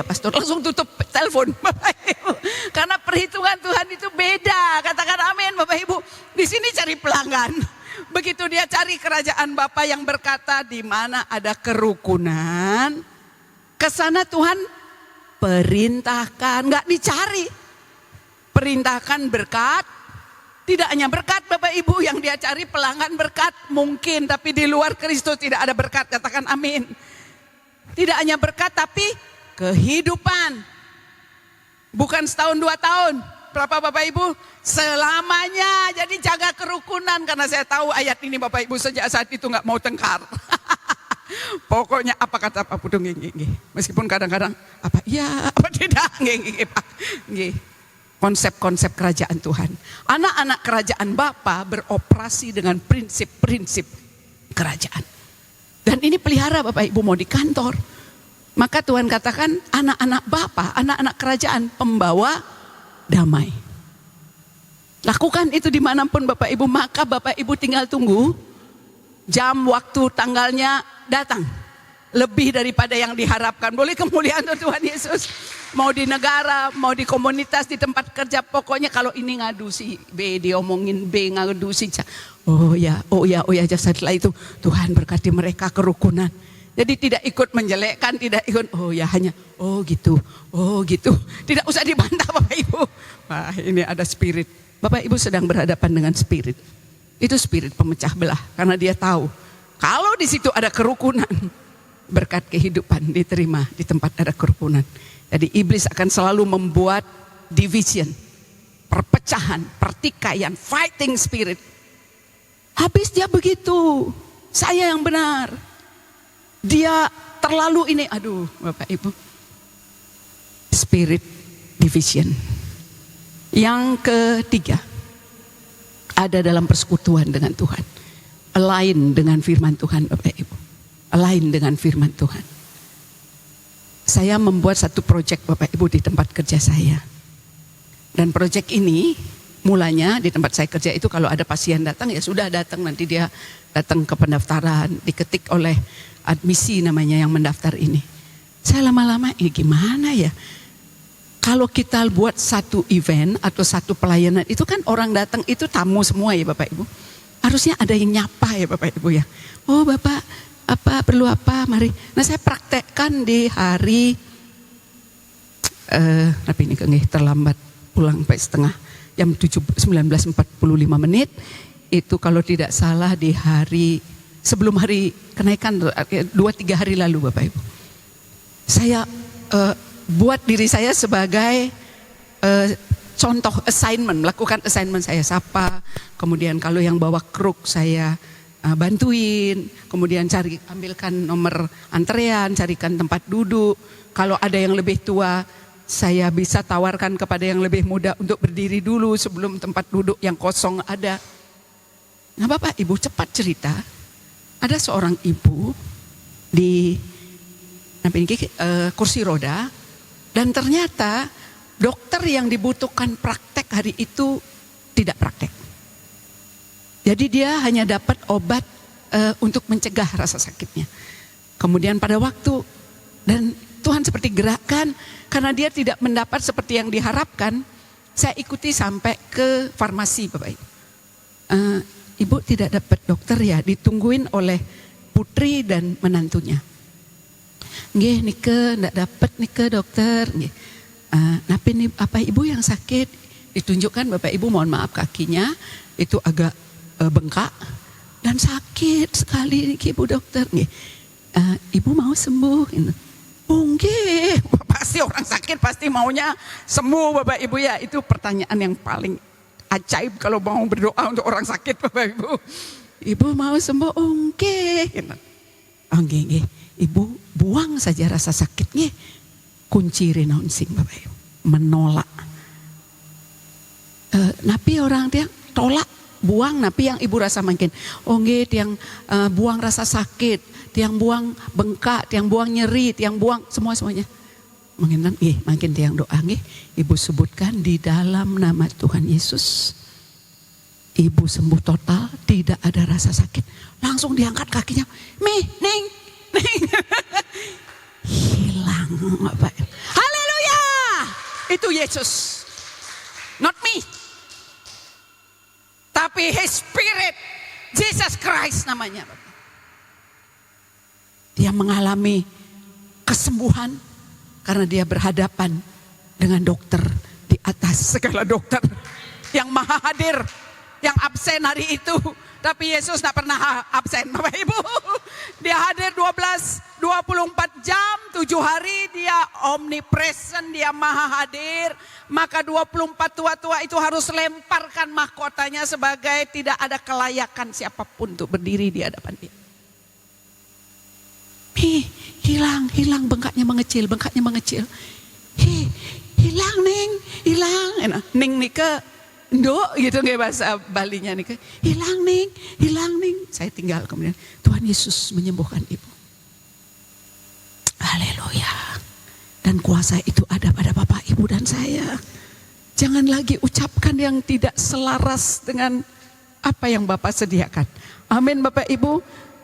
pastor, langsung tutup telepon Bapak Ibu. Karena perhitungan Tuhan itu beda. Katakan amin Bapak Ibu. Di sini cari pelanggan. Begitu dia cari kerajaan Bapa yang berkata di mana ada kerukunan, ke sana Tuhan perintahkan, nggak dicari. Perintahkan berkat. Tidak hanya berkat Bapak Ibu yang dia cari, pelanggan berkat mungkin, tapi di luar Kristus tidak ada berkat. Katakan amin. Tidak hanya berkat tapi kehidupan. Bukan setahun 2 tahun. berapa Bapak Ibu? Selamanya. Jadi jaga kerukunan, karena saya tahu ayat ini Bapak Ibu sejak saat itu nggak mau tengkar. Pokoknya apa kata Pak Pudung, meskipun kadang-kadang apa iya apa tidak, Pak. Konsep-konsep kerajaan Tuhan. Anak-anak kerajaan Bapa beroperasi dengan prinsip-prinsip kerajaan. Dan ini pelihara Bapak Ibu mau di kantor. Maka Tuhan katakan anak-anak Bapa, anak-anak kerajaan pembawa damai. Lakukan itu dimanapun Bapak Ibu, maka Bapak Ibu tinggal tunggu jam, waktu, tanggalnya datang. Lebih daripada yang diharapkan. Boleh kemuliaan Tuhan Yesus. Mau di negara, mau di komunitas, di tempat kerja. Pokoknya kalau ini ngadu si B, diomongin B, ngadu si C. Oh ya. Setelah itu Tuhan berkati mereka kerukunan. Jadi tidak ikut menjelekkan, tidak ikut, hanya, gitu. Tidak usah dibantah Bapak Ibu. Wah, ini ada spirit. Bapak Ibu sedang berhadapan dengan spirit. Itu spirit pemecah belah. Karena dia tahu, kalau di situ ada kerukunan, berkat kehidupan diterima di tempat ada kerukunan. Jadi iblis akan selalu membuat division, perpecahan, pertikaian, fighting spirit. Habis dia begitu, saya yang benar. Dia terlalu ini, Bapak Ibu. Spirit division. Yang ketiga, ada dalam persekutuan dengan Tuhan. Align dengan firman Tuhan Bapak Ibu. Align dengan firman Tuhan. Saya membuat satu proyek Bapak Ibu di tempat kerja saya. Dan proyek ini mulanya di tempat saya kerja itu kalau ada pasien datang ya sudah datang, nanti dia datang ke pendaftaran, diketik oleh admisi namanya yang mendaftar ini. Saya lama-lama gimana ya? Kalau kita buat satu event atau satu pelayanan itu kan orang datang itu tamu semua ya Bapak Ibu. Harusnya ada yang nyapa ya Bapak Ibu ya. Oh Bapak, perlu apa? Mari. Nah saya praktekkan di hari tapi ini terlambat pulang sampai setengah jam 19.45 menit. Itu kalau tidak salah di hari sebelum hari kenaikan 2-3 hari lalu Bapak Ibu. Saya buat diri saya sebagai contoh assignment, melakukan assignment saya sapa, kemudian kalau yang bawa kruk saya bantuin, kemudian ambilkan nomor antrean, carikan tempat duduk. Kalau ada yang lebih tua, saya bisa tawarkan kepada yang lebih muda untuk berdiri dulu sebelum tempat duduk yang kosong ada. Nah Bapak Ibu cepat cerita, ada seorang ibu di kursi roda, dan ternyata dokter yang dibutuhkan praktek hari itu tidak praktek. Jadi dia hanya dapat obat untuk mencegah rasa sakitnya. Kemudian pada waktu, dan Tuhan seperti gerakkan, karena dia tidak mendapat seperti yang diharapkan, saya ikuti sampai ke farmasi Bapak Ibu. Ibu tidak dapat dokter ya, ditungguin oleh putri dan menantunya. Nggih nike ndak dapat nike dokter. Nggih. Napi nih apa ibu yang sakit? Ditunjukkan Bapak Ibu, mohon maaf kakinya itu agak bengkak dan sakit sekali nih ibu dokter. Nggih. Ibu mau sembuh? Oh nggih, pasti orang sakit pasti maunya sembuh Bapak Ibu ya. Itu pertanyaan yang paling ajaib kalau mau berdoa untuk orang sakit Bapak Ibu. Ibu mau sembuh? Oh nggih. Oh nggih. Ibu buang saja rasa sakitnya, kunci renouncing Bapak Ibu, menolak. Napi orang dia tolak, buang napi yang ibu rasa makin. Oh nggih, tiang buang rasa sakit, tiang buang bengkak, tiang buang nyeri, tiang buang semuanya. Makin tiang doa nggih, ibu sebutkan di dalam nama Tuhan Yesus. Ibu sembuh total, tidak ada rasa sakit. Langsung diangkat kakinya, ning. Hilang Bapak. Haleluya. Itu Yesus. Not me. Tapi His Spirit. Jesus Christ namanya Bapak. Dia mengalami kesembuhan karena dia berhadapan dengan dokter di atas segala dokter yang maha hadir, yang absen hari itu, Tapi Yesus tidak pernah absen Bapak Ibu. Dia hadir 24 jam, 7 hari dia omnipresent, dia maha hadir. Maka 24 tua-tua itu harus lemparkan mahkotanya sebagai tidak ada kelayakan siapapun untuk berdiri di hadapan dia. Hilang bengkaknya mengecil. Hilang Ning, hilang. Ning nika nduk gitu nggak bahasa Balinya nika. Hilang Ning. Saya tinggal kemudian Tuhan Yesus menyembuhkan ibu. Haleluya. Dan kuasa itu ada pada Bapak Ibu dan saya. Jangan lagi ucapkan yang tidak selaras dengan apa yang Bapak sediakan. Amin Bapak Ibu.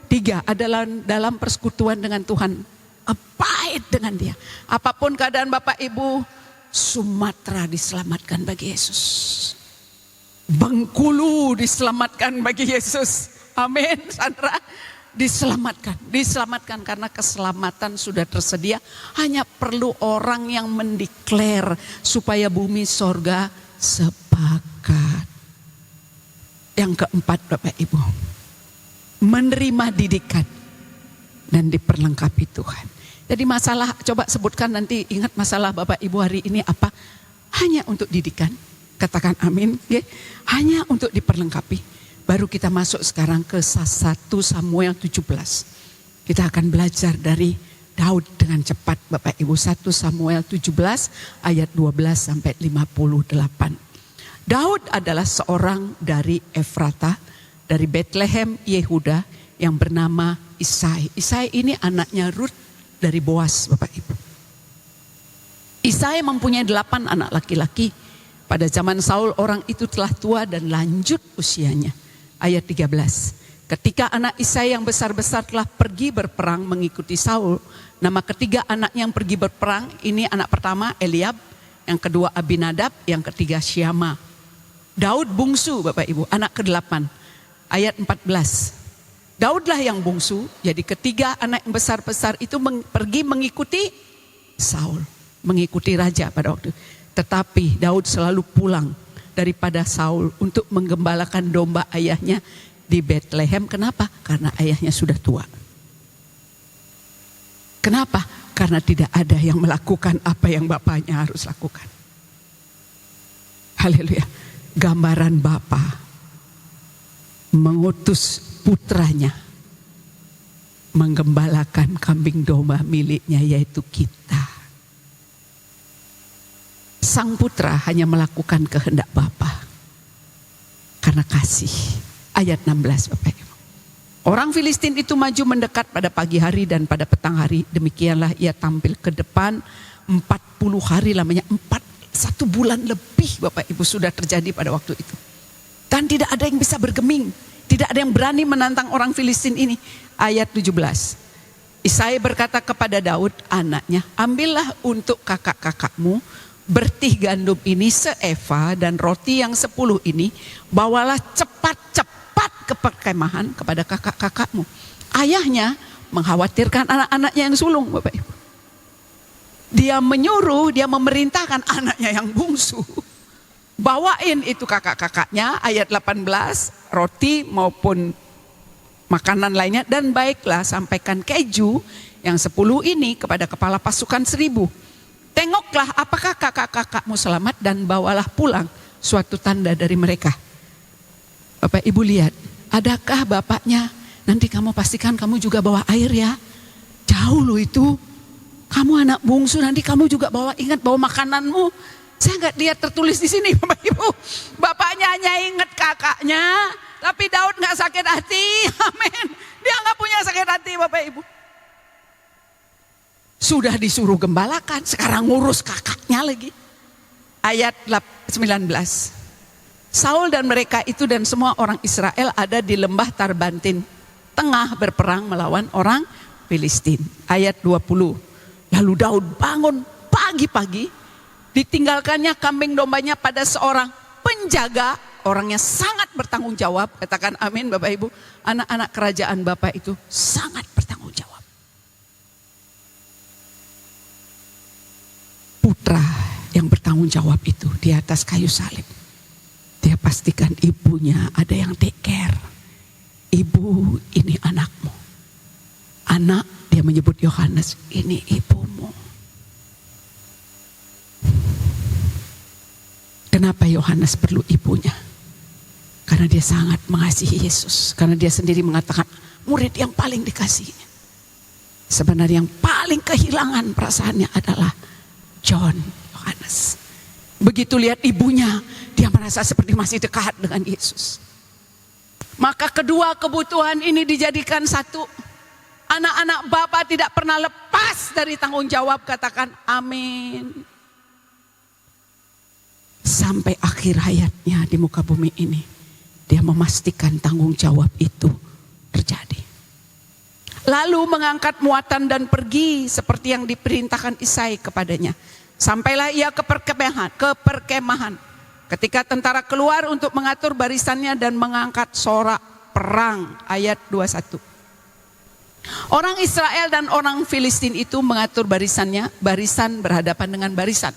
3 adalah dalam persekutuan dengan Tuhan. Abide dengan dia. Apapun keadaan Bapak Ibu, Sumatera diselamatkan bagi Yesus. Bengkulu diselamatkan bagi Yesus. Amin Sandra. Diselamatkan karena keselamatan sudah tersedia. Hanya perlu orang yang mendeklar supaya bumi sorga sepakat. Yang keempat Bapak Ibu, menerima didikan dan diperlengkapi Tuhan. Jadi masalah, coba sebutkan nanti, ingat masalah Bapak Ibu hari ini apa? Hanya untuk didikan, katakan amin. Hanya untuk diperlengkapi. Baru kita masuk sekarang ke 1 Samuel 17. Kita akan belajar dari Daud dengan cepat Bapak Ibu. 1 Samuel 17 ayat 12 sampai 58. Daud adalah seorang dari Efrata, dari Bethlehem Yehuda yang bernama Isai. Isai ini anaknya Ruth dari Boas Bapak Ibu. Isai mempunyai 8 anak laki-laki. Pada zaman Saul orang itu telah tua dan lanjut usianya. Ayat 13. Ketika anak Isai yang besar-besar telah pergi berperang mengikuti Saul. Nama ketiga anaknya yang pergi berperang, ini anak pertama Eliab, yang kedua Abinadab, yang ketiga Syama. Daud bungsu Bapak Ibu, anak ke-8. Ayat 14. Daudlah yang bungsu, jadi ketiga anak yang besar-besar itu pergi mengikuti Saul. Mengikuti raja pada waktu itu. Tetapi Daud selalu pulang daripada Saul untuk menggembalakan domba ayahnya di Bethlehem. Kenapa? Karena ayahnya sudah tua. Kenapa? Karena tidak ada yang melakukan apa yang bapaknya harus lakukan. Haleluya. Gambaran bapa mengutus putranya menggembalakan kambing domba miliknya, yaitu kita. Sang putra hanya melakukan kehendak Bapa karena kasih. Ayat 16 Bapak Ibu. Orang Filistin itu maju mendekat pada pagi hari dan pada petang hari. Demikianlah ia tampil ke depan 40 hari lamanya. 1 bulan lebih Bapak Ibu sudah terjadi pada waktu itu. Dan tidak ada yang bisa bergeming. Tidak ada yang berani menantang orang Filistin ini. Ayat 17. Isai berkata kepada Daud anaknya, ambillah untuk kakak-kakakmu bertih gandum ini seeva dan roti yang 10 ini bawalah cepat-cepat ke perkemahan kepada kakak-kakakmu. Ayahnya mengkhawatirkan anak-anaknya yang sulung Bapak Ibu. Dia menyuruh, dia memerintahkan anaknya yang bungsu. Bawain itu kakak-kakaknya, ayat 18, roti maupun makanan lainnya. Dan baiklah sampaikan keju yang 10 ini kepada kepala pasukan 1000. Tengoklah apakah kakak-kakakmu selamat dan bawalah pulang suatu tanda dari mereka. Bapak Ibu lihat, adakah bapaknya? Nanti kamu pastikan kamu juga bawa air ya. Jauh loh itu. Kamu anak bungsu, nanti kamu juga ingat bawa makananmu. Saya nggak lihat tertulis di sini Bapak Ibu. Bapaknya hanya ingat kakaknya, tapi Daud nggak sakit hati. Amin. Dia nggak punya sakit hati Bapak Ibu. Sudah disuruh gembalakan, sekarang ngurus kakaknya lagi. Ayat 19. Saul dan mereka itu dan semua orang Israel ada di lembah Tarbantin, tengah berperang melawan orang Filistin. Ayat 20. Lalu Daud bangun pagi-pagi, ditinggalkannya kambing dombanya pada seorang penjaga, orangnya sangat bertanggung jawab. Katakan amin Bapak Ibu. Anak-anak kerajaan Bapak itu sangat bertanggung jawab. Putra yang bertanggung jawab itu di atas kayu salib. Dia pastikan ibunya ada yang take care. ibu ini anakmu. Anak, dia menyebut Yohanes, ini ibumu. Kenapa Yohanes perlu ibunya? Karena dia sangat mengasihi Yesus. Karena dia sendiri mengatakan, murid yang paling dikasihinya. Sebenarnya yang paling kehilangan perasaannya adalah John, Yohanes. Begitu lihat ibunya, dia merasa seperti masih dekat dengan Yesus. Maka kedua kebutuhan ini dijadikan satu. Anak-anak Bapa tidak pernah lepas dari tanggung jawab, katakan amin. Sampai akhir hayatnya di muka bumi ini, dia memastikan tanggung jawab itu terjadi. Lalu mengangkat muatan dan pergi seperti yang diperintahkan Isai kepadanya. Sampailah ia ke perkemahan. Ketika tentara keluar untuk mengatur barisannya dan mengangkat sorak perang. Ayat 21. Orang Israel dan orang Filistin itu mengatur barisannya, barisan berhadapan dengan barisan.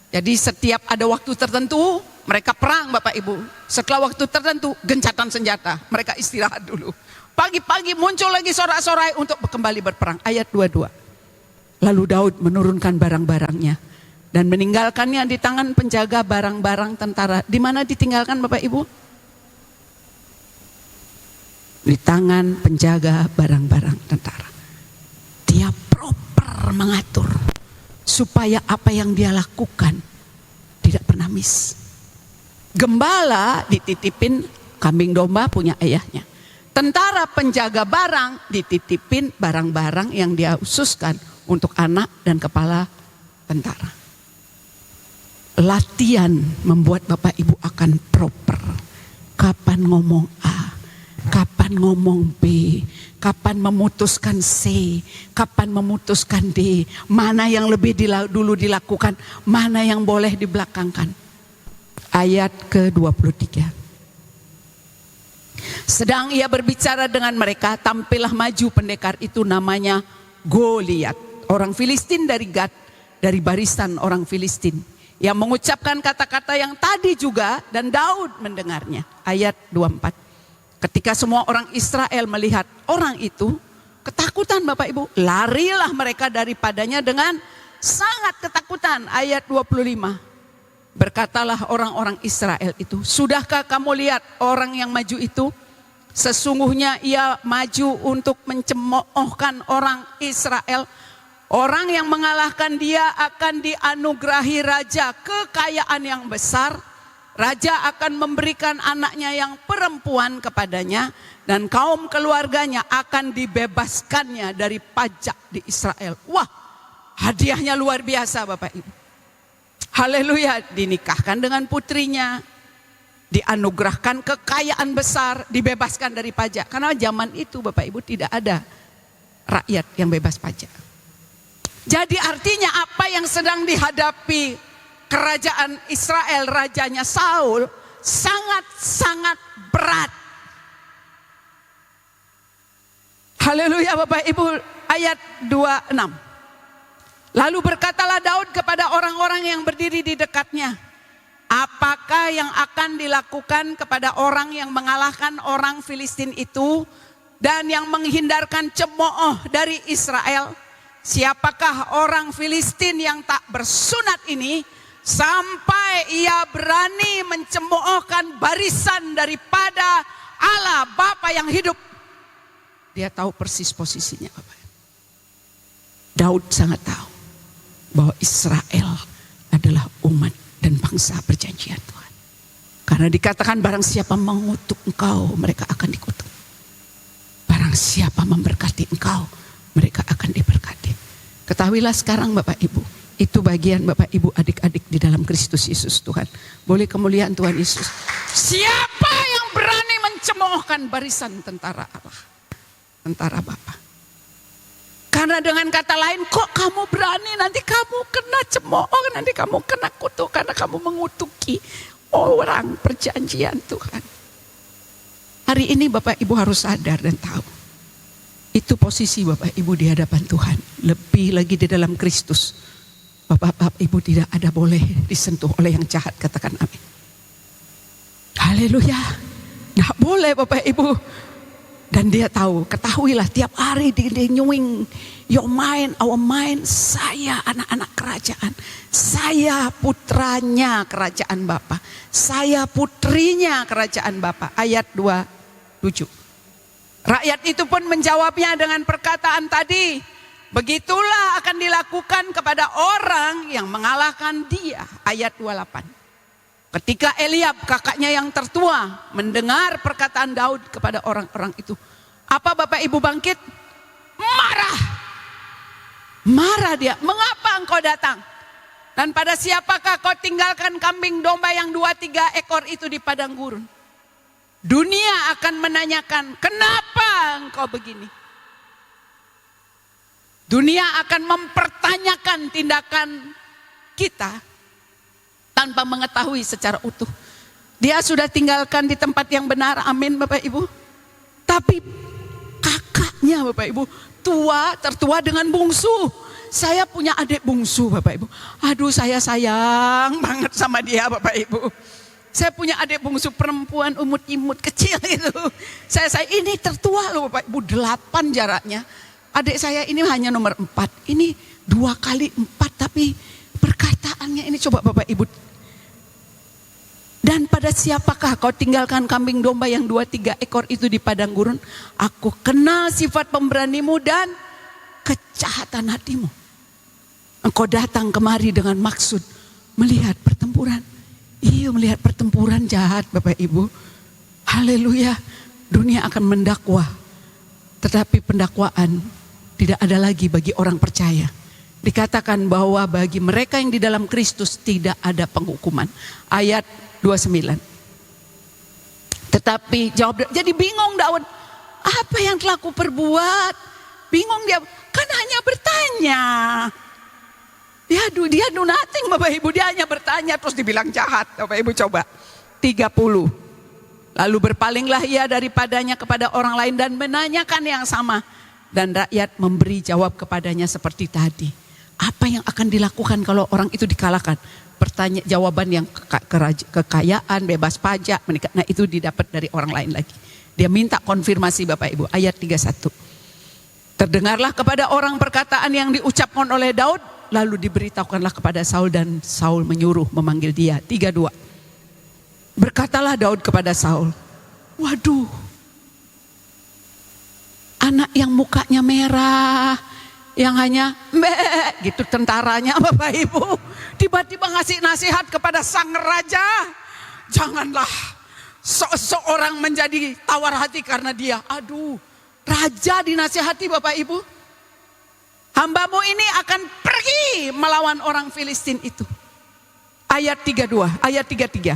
Jadi setiap ada waktu tertentu mereka perang Bapak Ibu. Setelah waktu tertentu gencatan senjata, mereka istirahat dulu. Pagi-pagi muncul lagi sorak-sorai untuk kembali berperang. Ayat 22. Lalu Daud menurunkan barang-barangnya dan meninggalkannya di tangan penjaga barang-barang tentara. Di mana ditinggalkan Bapak Ibu? Di tangan penjaga barang-barang tentara. Dia proper mengatur supaya apa yang dia lakukan tidak pernah miss. Gembala dititipin kambing domba punya ayahnya. Tentara penjaga barang dititipin barang-barang yang dia khususkan untuk anak dan kepala tentara. Latihan membuat Bapak Ibu akan proper. Kapan ngomong A, kapan ngomong B, kapan memutuskan C, kapan memutuskan D, mana yang lebih dulu dilakukan, mana yang boleh dibelakangkan. Ayat ke-23. Sedang ia berbicara dengan mereka, tampillah maju pendekar itu namanya Goliat, orang Filistin dari Gad, dari barisan orang Filistin, yang mengucapkan kata-kata yang tadi juga dan Daud mendengarnya. Ayat 24. Ketika semua orang Israel melihat orang itu, ketakutan Bapak Ibu, larilah mereka daripadanya dengan sangat ketakutan. Ayat 25. Berkatalah orang-orang Israel itu, sudahkah kamu lihat orang yang maju itu? Sesungguhnya ia maju untuk mencemoohkan orang Israel. Orang yang mengalahkan dia akan dianugerahi raja, kekayaan yang besar. Raja akan memberikan anaknya yang perempuan kepadanya, dan kaum keluarganya akan dibebaskannya dari pajak di Israel. Wah, hadiahnya luar biasa Bapak Ibu. Haleluya, dinikahkan dengan putrinya, dianugerahkan kekayaan besar, dibebaskan dari pajak. Karena zaman itu Bapak Ibu tidak ada rakyat yang bebas pajak. Jadi artinya apa yang sedang dihadapi kerajaan Israel, rajanya Saul, sangat-sangat berat. Haleluya Bapak Ibu. Ayat 26. Lalu berkatalah Daud kepada orang-orang yang berdiri di dekatnya, apakah yang akan dilakukan kepada orang yang mengalahkan orang Filistin itu dan yang menghindarkan cemooh dari Israel? Siapakah orang Filistin yang tak bersunat ini sampai ia berani mencemoohkan barisan daripada Allah Bapa yang hidup? Dia tahu persis posisinya Bapak. Daud sangat tahu bahwa Israel adalah umat dan bangsa perjanjian Tuhan. Karena dikatakan barang siapa mengutuk engkau, mereka akan dikutuk. Barang siapa memberkati engkau, mereka akan diberkati. Ketahuilah sekarang Bapak Ibu, itu bagian Bapak Ibu adik-adik di dalam Kristus Yesus Tuhan. Boleh kemuliaan Tuhan Yesus. Siapa yang berani mencemoohkan barisan tentara Allah, tentara Bapa? Karena dengan kata lain, kok kamu berani, nanti kamu kena cemooh, nanti kamu kena kutuk karena kamu mengutuki orang perjanjian Tuhan. Hari ini Bapak Ibu harus sadar dan tahu, itu posisi Bapak Ibu di hadapan Tuhan. Lebih lagi di dalam Kristus, Bapak Ibu tidak ada boleh disentuh oleh yang jahat, katakan amin. Haleluya. Nggak boleh Bapak Ibu Dan dia tahu, ketahuilah tiap hari dia renewing your mind, our mind. Saya anak-anak kerajaan. Saya putranya kerajaan Bapa. Saya putrinya kerajaan Bapa. Ayat 27. Rakyat itu pun menjawabnya dengan perkataan tadi. Begitulah akan dilakukan kepada orang yang mengalahkan dia. Ayat 28. Ketika Eliab, kakaknya yang tertua, mendengar perkataan Daud kepada orang-orang itu, apa Bapak Ibu bangkit? Marah. Marah dia. Mengapa engkau datang? Dan pada siapakah kau tinggalkan kambing domba yang 2-3 ekor itu di padang gurun? Dunia akan menanyakan, kenapa engkau begini? Dunia akan mempertanyakan tindakan kita tanpa mengetahui secara utuh. Dia sudah tinggalkan di tempat yang benar, amin Bapak Ibu. Tapi kakaknya Bapak Ibu, tertua dengan bungsu. Saya punya adik bungsu Bapak Ibu. Aduh, saya sayang banget sama dia Bapak Ibu. Saya punya adik bungsu perempuan umut-imut kecil itu. Saya ini tertua loh Bapak Ibu, 8 jaraknya. Adik saya ini hanya nomor 4. Ini 2 kali 4 tapi perkataannya ini coba Bapak Ibu. Dan pada siapakah kau tinggalkan kambing domba yang 2-3 ekor itu di padang gurun? Aku kenal sifat pemberanimu dan kejahatan hatimu. Engkau datang kemari dengan maksud melihat pertempuran. Iya, melihat pertempuran jahat Bapak Ibu. Haleluya. Dunia akan mendakwa. Tetapi pendakwaan tidak ada lagi bagi orang percaya. Dikatakan bahwa bagi mereka yang di dalam Kristus tidak ada penghukuman. Ayat 29. Tetapi jawab, jadi bingung Daud, apa yang telah ku perbuat? Bingung dia, kan hanya bertanya. Dia do nothing Bapak Ibu, dia hanya bertanya terus dibilang jahat. Bapak Ibu coba 30. Lalu berpalinglah ia daripadanya kepada orang lain dan menanyakan yang sama. Dan rakyat memberi jawab kepadanya seperti tadi. Apa yang akan dilakukan kalau orang itu dikalahkan? Jawaban yang kekayaan, bebas pajak, menikah. Nah itu didapat dari orang lain lagi. Dia minta konfirmasi Bapak Ibu. Ayat 31. Terdengarlah kepada orang perkataan yang diucapkan oleh Daud. Lalu diberitahukanlah kepada Saul dan Saul menyuruh memanggil dia. 32. Berkatalah Daud kepada Saul. Waduh. Anak yang mukanya merah. Yang hanya gitu tentaranya Bapak Ibu. Tiba-tiba ngasih nasihat kepada sang raja. Janganlah seorang menjadi tawar hati karena dia. Aduh, raja dinasihati Bapak Ibu. Hambamu ini akan pergi melawan orang Filistin itu. Ayat 32, ayat 33.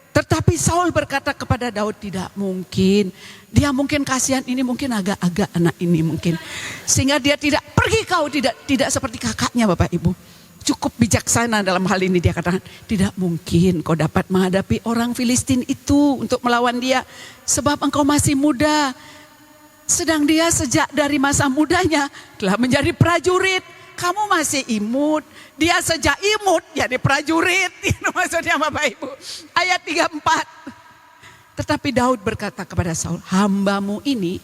Tetapi Saul berkata kepada Daud, tidak mungkin. Dia mungkin kasihan, ini mungkin agak-agak anak ini mungkin. Sehingga dia tidak pergi kau, tidak seperti kakaknya Bapak Ibu. Cukup bijaksana dalam hal ini dia katakan, tidak mungkin kau dapat menghadapi orang Filistin itu untuk melawan dia. Sebab engkau masih muda. Sedang dia sejak dari masa mudanya telah menjadi prajurit. Kamu masih imut. Dia sejak imut jadi prajurit. Itu maksudnya Bapak Ibu. Ayat 34. Tetapi Daud berkata kepada Saul, hambamu ini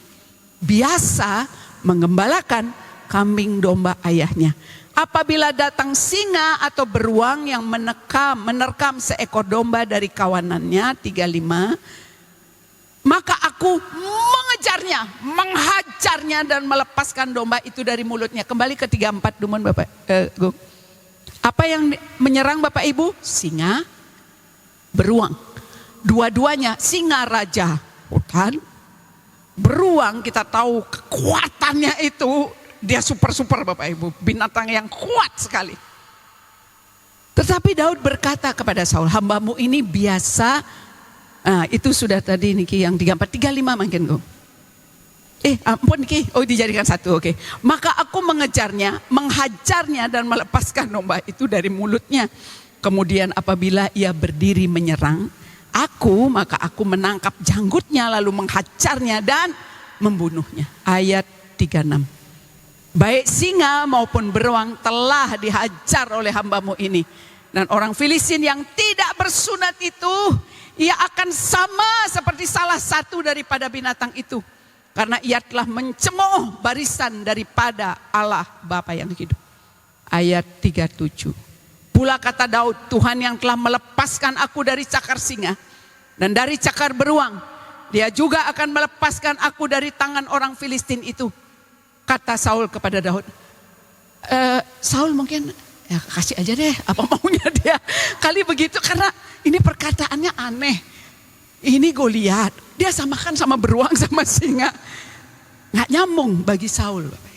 biasa mengembalakan kambing domba ayahnya. Apabila datang singa atau beruang yang menerkam seekor domba dari kawanannya, 35. Maka aku mengejarnya, menghajarnya dan melepaskan domba itu dari mulutnya. Kembali ke 34 Dumon Bapak. Apa yang menyerang Bapak Ibu? Singa, beruang. Dua-duanya, singa raja hutan, beruang kita tahu kekuatannya itu, dia super-super Bapak Ibu. Binatang yang kuat sekali. Tetapi Daud berkata kepada Saul, hambamu ini biasa. Nah, itu sudah tadi Niki yang 34, 35 mungkin kok. Ampun Niki, dijadikan satu, oke. Maka aku mengejarnya, menghajarnya dan melepaskan domba itu dari mulutnya. Kemudian apabila ia berdiri menyerang, maka aku menangkap janggutnya lalu menghajarnya dan membunuhnya. Ayat 36. Baik singa maupun beruang telah dihajar oleh hambamu ini. Dan orang Filistin yang tidak bersunat itu, ia akan sama seperti salah satu daripada binatang itu. karena ia telah mencemooh barisan daripada Allah Bapa yang hidup. Ayat 37. Pula kata Daud, Tuhan yang telah melepaskan aku dari cakar singa dan dari cakar beruang, dia juga akan melepaskan aku dari tangan orang Filistin itu. Kata Saul kepada Daud, Saul mungkin ya kasih aja deh apa maunya dia. Kali begitu, karena ini perkataannya aneh. Ini Goliat, dia samakan sama beruang sama singa. Nggak nyambung bagi Saul, Bapak.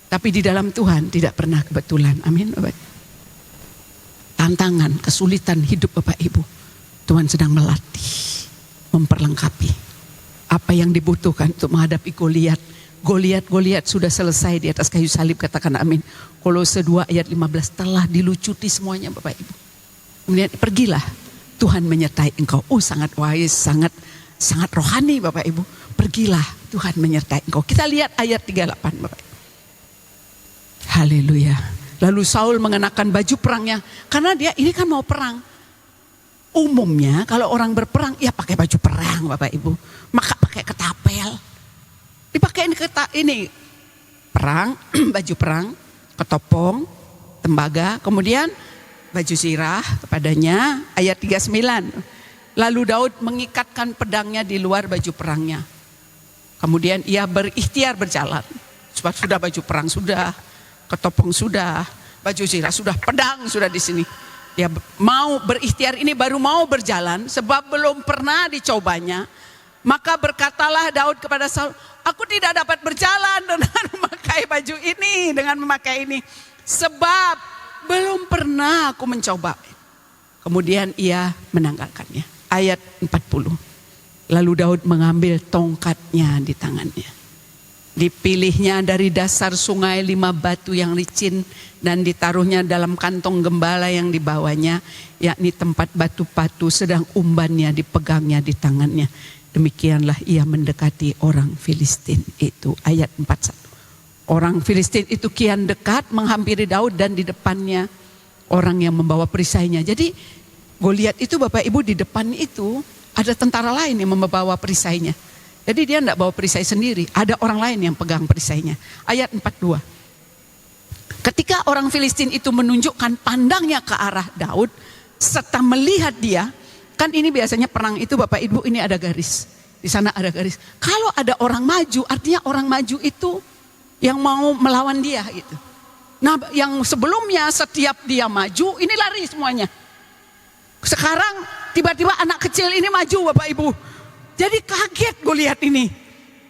Tapi di dalam Tuhan tidak pernah kebetulan. Amin, Bapak. Tantangan, kesulitan hidup Bapak Ibu, Tuhan sedang melatih, memperlengkapi apa yang dibutuhkan untuk menghadapi Goliat. Goliat sudah selesai di atas kayu salib, katakan amin. Kolose 2 ayat 15, telah dilucuti semuanya Bapak Ibu. Kemudian pergilah, Tuhan menyertai engkau. Sangat wise, sangat rohani Bapak Ibu. Pergilah, Tuhan menyertai engkau. Kita lihat ayat 38 Bapak Ibu. Haleluya. Lalu Saul mengenakan baju perangnya, karena dia ini kan mau perang. Umumnya kalau orang berperang ya pakai baju perang Bapak Ibu. Maka pakai ketapel. Dipakai ini perang, baju perang, ketopong, tembaga, kemudian baju zirah kepadanya. Ayat 39. Lalu Daud mengikatkan pedangnya di luar baju perangnya. Kemudian ia berikhtiar berjalan. Sebab sudah baju perang sudah, ketopong sudah, baju zirah sudah, pedang sudah di sini. Dia mau berikhtiar, ini baru mau berjalan sebab belum pernah dicobanya. Maka berkatalah Daud kepada Saul, aku tidak dapat berjalan dengan memakai baju ini, dengan memakai ini, sebab belum pernah aku mencoba. Kemudian ia menanggalkannya. Ayat 40. Lalu Daud mengambil tongkatnya di tangannya. Dipilihnya dari dasar sungai 5 batu yang licin dan ditaruhnya dalam kantong gembala yang dibawanya, yakni tempat batu patu, sedang umbannya dipegangnya di tangannya. Demikianlah ia mendekati orang Filistin itu. Ayat 41. Orang Filistin itu kian dekat menghampiri Daud dan di depannya orang yang membawa perisainya. Jadi Goliat itu Bapak Ibu di depan itu ada tentara lain yang membawa perisainya. Jadi dia tidak bawa perisai sendiri, ada orang lain yang pegang perisainya. Ayat 42. Ketika orang Filistin itu menunjukkan pandangnya ke arah Daud serta melihat dia, kan ini biasanya perang itu Bapak Ibu ini ada garis. Di sana ada garis. Kalau ada orang maju, artinya orang maju itu yang mau melawan dia gitu. Nah, yang sebelumnya setiap dia maju, ini lari semuanya. Sekarang tiba-tiba anak kecil ini maju Bapak Ibu. Jadi kaget Goliat ini.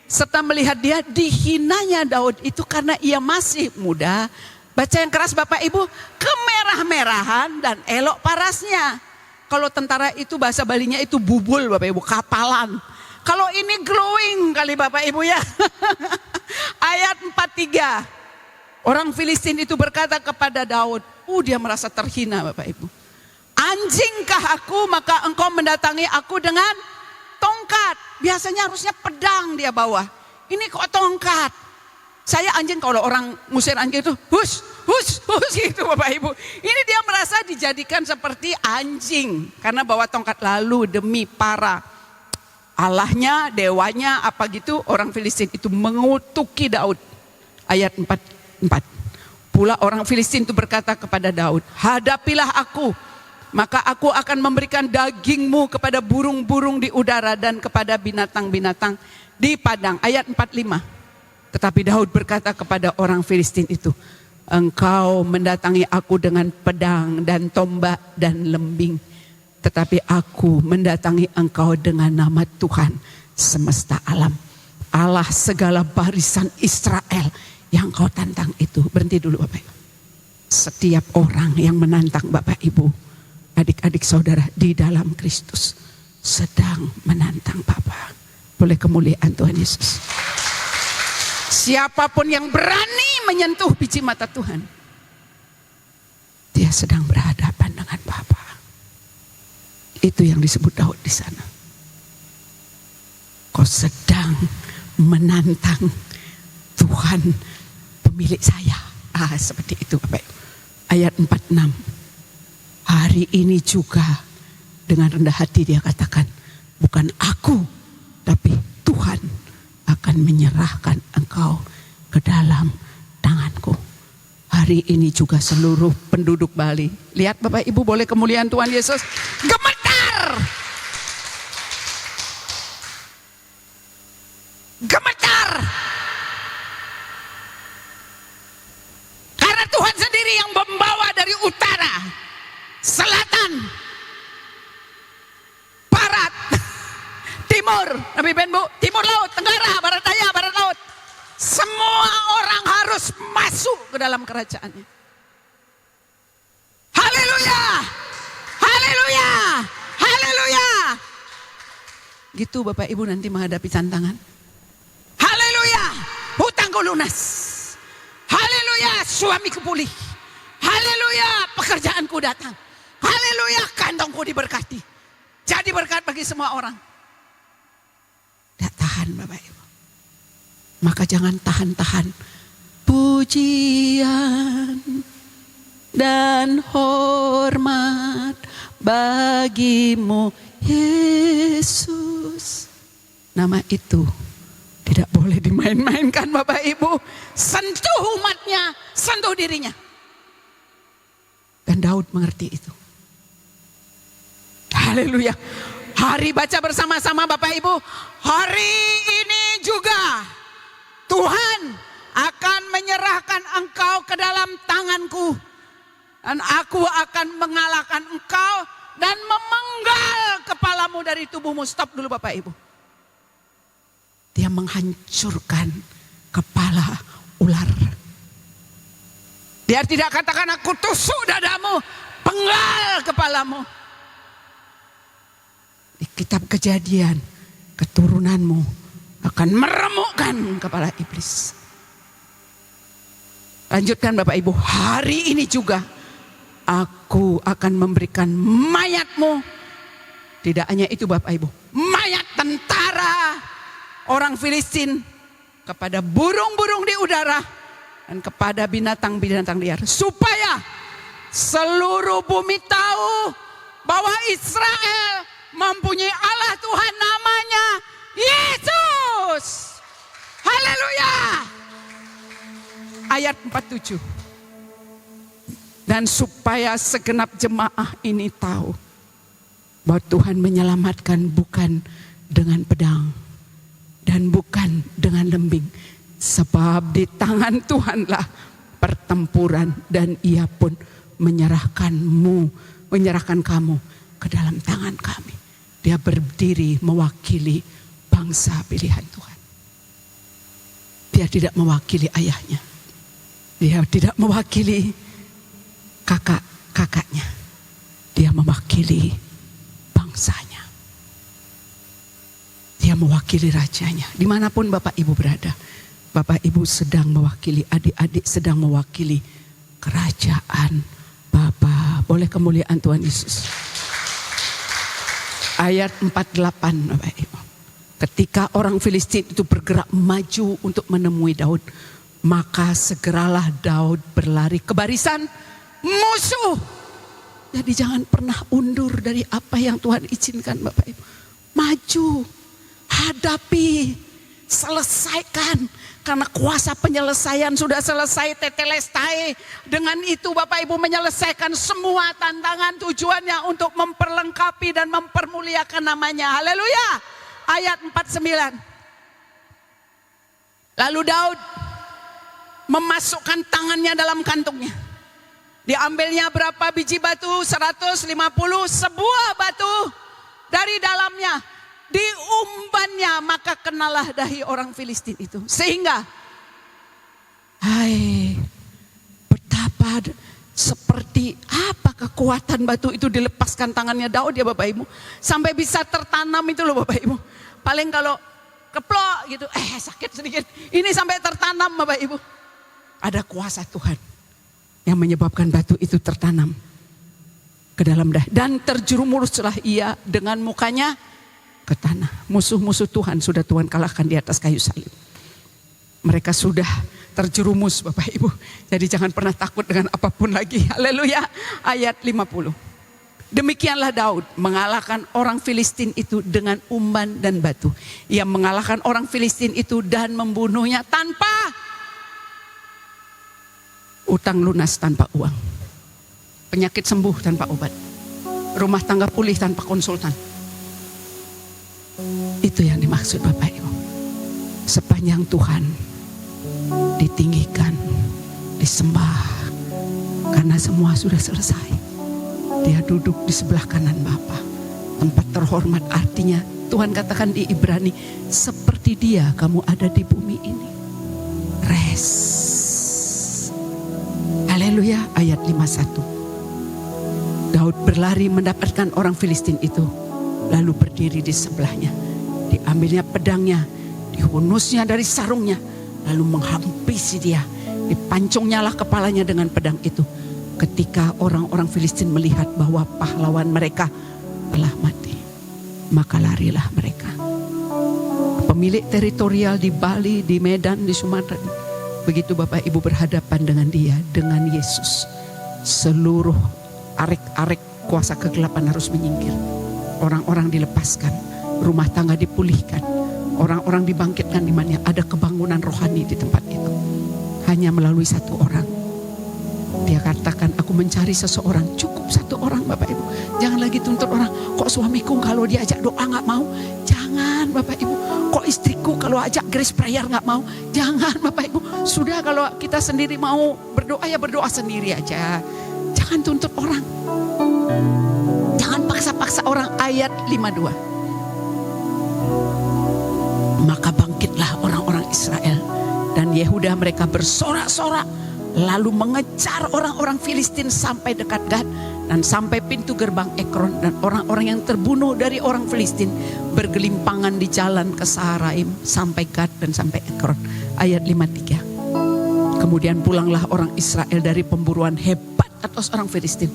Serta melihat dia, dihinanya Daud itu karena ia masih muda. Baca yang keras Bapak Ibu, kemerah-merahan dan elok parasnya. Kalau tentara itu bahasa Balinya itu bubul Bapak Ibu, kapalan. Kalau ini glowing kali Bapak Ibu ya. Ayat 43. Orang Filistin itu berkata kepada Daud, dia merasa terhina Bapak Ibu. Anjingkah aku, maka engkau mendatangi aku dengan tongkat. Biasanya harusnya pedang dia bawa. Ini kok tongkat. Saya anjing, kalau orang ngusir anjing itu hus gitu Bapak Ibu. Ini dia merasa dijadikan seperti anjing karena bawa tongkat. Lalu demi para Allahnya, dewanya apa gitu, orang Filistin itu mengutuki Daud. Ayat 44. Pula orang Filistin itu berkata kepada Daud, hadapilah aku, maka aku akan memberikan dagingmu kepada burung-burung di udara dan kepada binatang-binatang di padang. Ayat 45. Tetapi Daud berkata kepada orang Filistin itu, engkau mendatangi aku dengan pedang dan tombak dan lembing, tetapi aku mendatangi engkau dengan nama Tuhan semesta alam, Allah segala barisan Israel yang kau tantang itu. Berhenti dulu Bapak Ibu. Setiap orang yang menantang Bapak Ibu, adik-adik saudara di dalam Kristus, sedang menantang Bapa. Boleh kemuliaan Tuhan Yesus. Siapapun yang berani menyentuh biji mata Tuhan, dia sedang berhadapan dengan Bapa. Itu yang disebut Daud di sana. Kau sedang menantang Tuhan pemilik saya. Seperti itu Bapak. Ayat 46. Hari ini juga dengan rendah hati dia katakan, bukan aku, tapi Tuhan akan akan menyerahkan engkau ke dalam tanganku. Hari ini juga seluruh penduduk Bali, lihat Bapak Ibu, boleh kemuliaan Tuhan Yesus gemetar. Gemetar. Karena Tuhan sendiri yang membawa dari utara, selatan, barat, timur, Nabi Ben Bu, timur laut, tenggara, barat daya, barat laut. Semua orang harus masuk ke dalam kerajaannya. Haleluya. Haleluya. Haleluya. Gitu Bapak Ibu nanti menghadapi tantangan. Haleluya. Hutangku lunas. Haleluya. Suamiku pulih. Haleluya. Pekerjaanku datang. Haleluya. Kantongku diberkati. Jadi berkat bagi semua orang. Tidak tahan Bapak Ibu. Maka jangan tahan-tahan. Pujian dan hormat bagimu Yesus. Nama itu tidak boleh dimain-mainkan Bapak Ibu. Sentuh umatnya, sentuh dirinya. Dan Daud mengerti itu. Haleluya. Hari baca bersama-sama Bapak Ibu. Hari ini juga Tuhan akan menyerahkan engkau ke dalam tanganku. Dan aku akan mengalahkan engkau dan memenggal kepalamu dari tubuhmu. Stop dulu Bapak Ibu. Dia menghancurkan kepala ular. Dia tidak katakan aku tusuk dadamu, penggal kepalamu. Di kitab Kejadian, keturunanmu akan meremukkan kepala iblis. Lanjutkan Bapak Ibu, hari ini juga aku akan memberikan mayatmu. Tidak hanya itu Bapak Ibu, mayat tentara orang Filistin kepada burung-burung di udara dan kepada binatang-binatang liar. Supaya seluruh bumi tahu bahwa Israel mempunyai Allah Tuhan, namanya Yesus. Haleluya. Ayat 47. Dan supaya segenap jemaah ini tahu bahwa Tuhan menyelamatkan bukan dengan pedang dan bukan dengan lembing, sebab di tangan Tuhanlah pertempuran dan Ia pun menyerahkan kamu ke dalam tangan kami. Dia berdiri mewakili bangsa pilihan Tuhan. Dia tidak mewakili ayahnya. Dia tidak mewakili kakak-kakaknya. Dia mewakili bangsanya. Dia mewakili rajanya. Dimanapun Bapak Ibu berada, Bapak Ibu sedang mewakili, adik-adik sedang mewakili kerajaan Bapa. Boleh kemuliaan Tuhan Yesus. Ayat 48 Bapak Ibu. Ketika orang Filistin itu bergerak maju untuk menemui Daud, maka segeralah Daud berlari ke barisan musuh. Jadi jangan pernah undur dari apa yang Tuhan izinkan Bapak Ibu. Maju, hadapi, selesaikan. Karena kuasa penyelesaian sudah selesai, tetelestai. Dengan itu Bapak Ibu menyelesaikan semua tantangan, tujuannya untuk memperlengkapi dan mempermuliakan namanya. Haleluya. Ayat 49. Lalu Daud memasukkan tangannya dalam kantungnya. Diambilnya berapa biji batu? 150. Sebuah batu dari dalamnya diumbannya, maka kenalah dahi orang Filistin itu. Sehingga betapa seperti apa kekuatan batu itu dilepaskan tangannya Daud ya Bapak Ibu. Sampai bisa tertanam itu loh Bapak Ibu. Paling kalau keplok gitu, sakit sedikit. Ini sampai tertanam Bapak Ibu. Ada kuasa Tuhan yang menyebabkan batu itu tertanam ke dalam dahi. Dan terjerumuslah ia dengan mukanya ke tanah. Musuh-musuh Tuhan sudah Tuhan kalahkan di atas kayu salib. Mereka sudah terjerumus Bapak Ibu. Jadi jangan pernah takut dengan apapun lagi. Haleluya. Ayat 50. Demikianlah Daud mengalahkan orang Filistin itu dengan umban dan batu. Ia mengalahkan orang Filistin itu dan membunuhnya tanpa utang lunas, tanpa uang. Penyakit sembuh tanpa obat. Rumah tangga pulih tanpa konsultan. Itu yang dimaksud Bapak Ibu. Sepanjang Tuhan ditinggikan, disembah, karena semua sudah selesai. Dia duduk di sebelah kanan Bapa, tempat terhormat. Artinya Tuhan katakan di Ibrani, seperti Dia kamu ada di bumi ini. Rest. Haleluya. Ayat 51. Daud berlari mendapatkan orang Filistin itu, lalu berdiri di sebelahnya. Diambilnya pedangnya, dihunusnya dari sarungnya, lalu menghampiri dia. Dipancungnya lah kepalanya dengan pedang itu. Ketika orang-orang Filistin melihat bahwa pahlawan mereka telah mati, maka larilah mereka. Pemilik teritorial di Bali, di Medan, di Sumatera, begitu Bapak Ibu berhadapan dengan dia, dengan Yesus, seluruh arek-arek kuasa kegelapan harus menyingkir. Orang-orang dilepaskan, rumah tangga dipulihkan, orang-orang dibangkitkan, di mana ada kebangunan rohani di tempat itu. Hanya melalui satu orang. Dia katakan, aku mencari seseorang, cukup satu orang Bapak Ibu. Jangan lagi tuntut orang, kok suamiku kalau diajak doa gak mau? Jangan Bapak Ibu. Kok istriku kalau ajak grace prayer gak mau? Jangan Bapak Ibu. Sudah, kalau kita sendiri mau berdoa, ya berdoa sendiri aja. Jangan tuntut orang. Jangan paksa-paksa orang. Ayat 52. Maka bangkitlah orang-orang Israel dan Yehuda, mereka bersorak-sorak, lalu mengejar orang-orang Filistin sampai dekat Gad dan sampai pintu gerbang Ekron. Dan orang-orang yang terbunuh dari orang Filistin bergelimpangan di jalan ke Saharaim sampai Gad dan sampai Ekron. Ayat 53. Kemudian pulanglah orang Israel dari pemburuan hebat atas orang Filistin,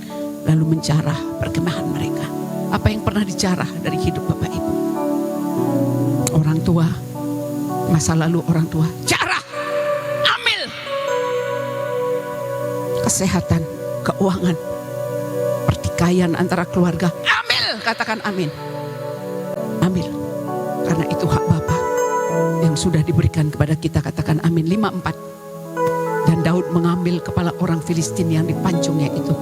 lalu menjarah perkemahan mereka. Apa yang pernah dijarah dari hidup Bapak Ibu? Orang tua, masa lalu orang tua, jarah, ambil. Kesehatan, keuangan, pertikaian antara keluarga, ambil. Katakan amin. Ambil. Karena itu hak Bapa yang sudah diberikan kepada kita. Katakan amin. 54. Dan Daud mengambil kepala orang Filistin yang dipancungnya itu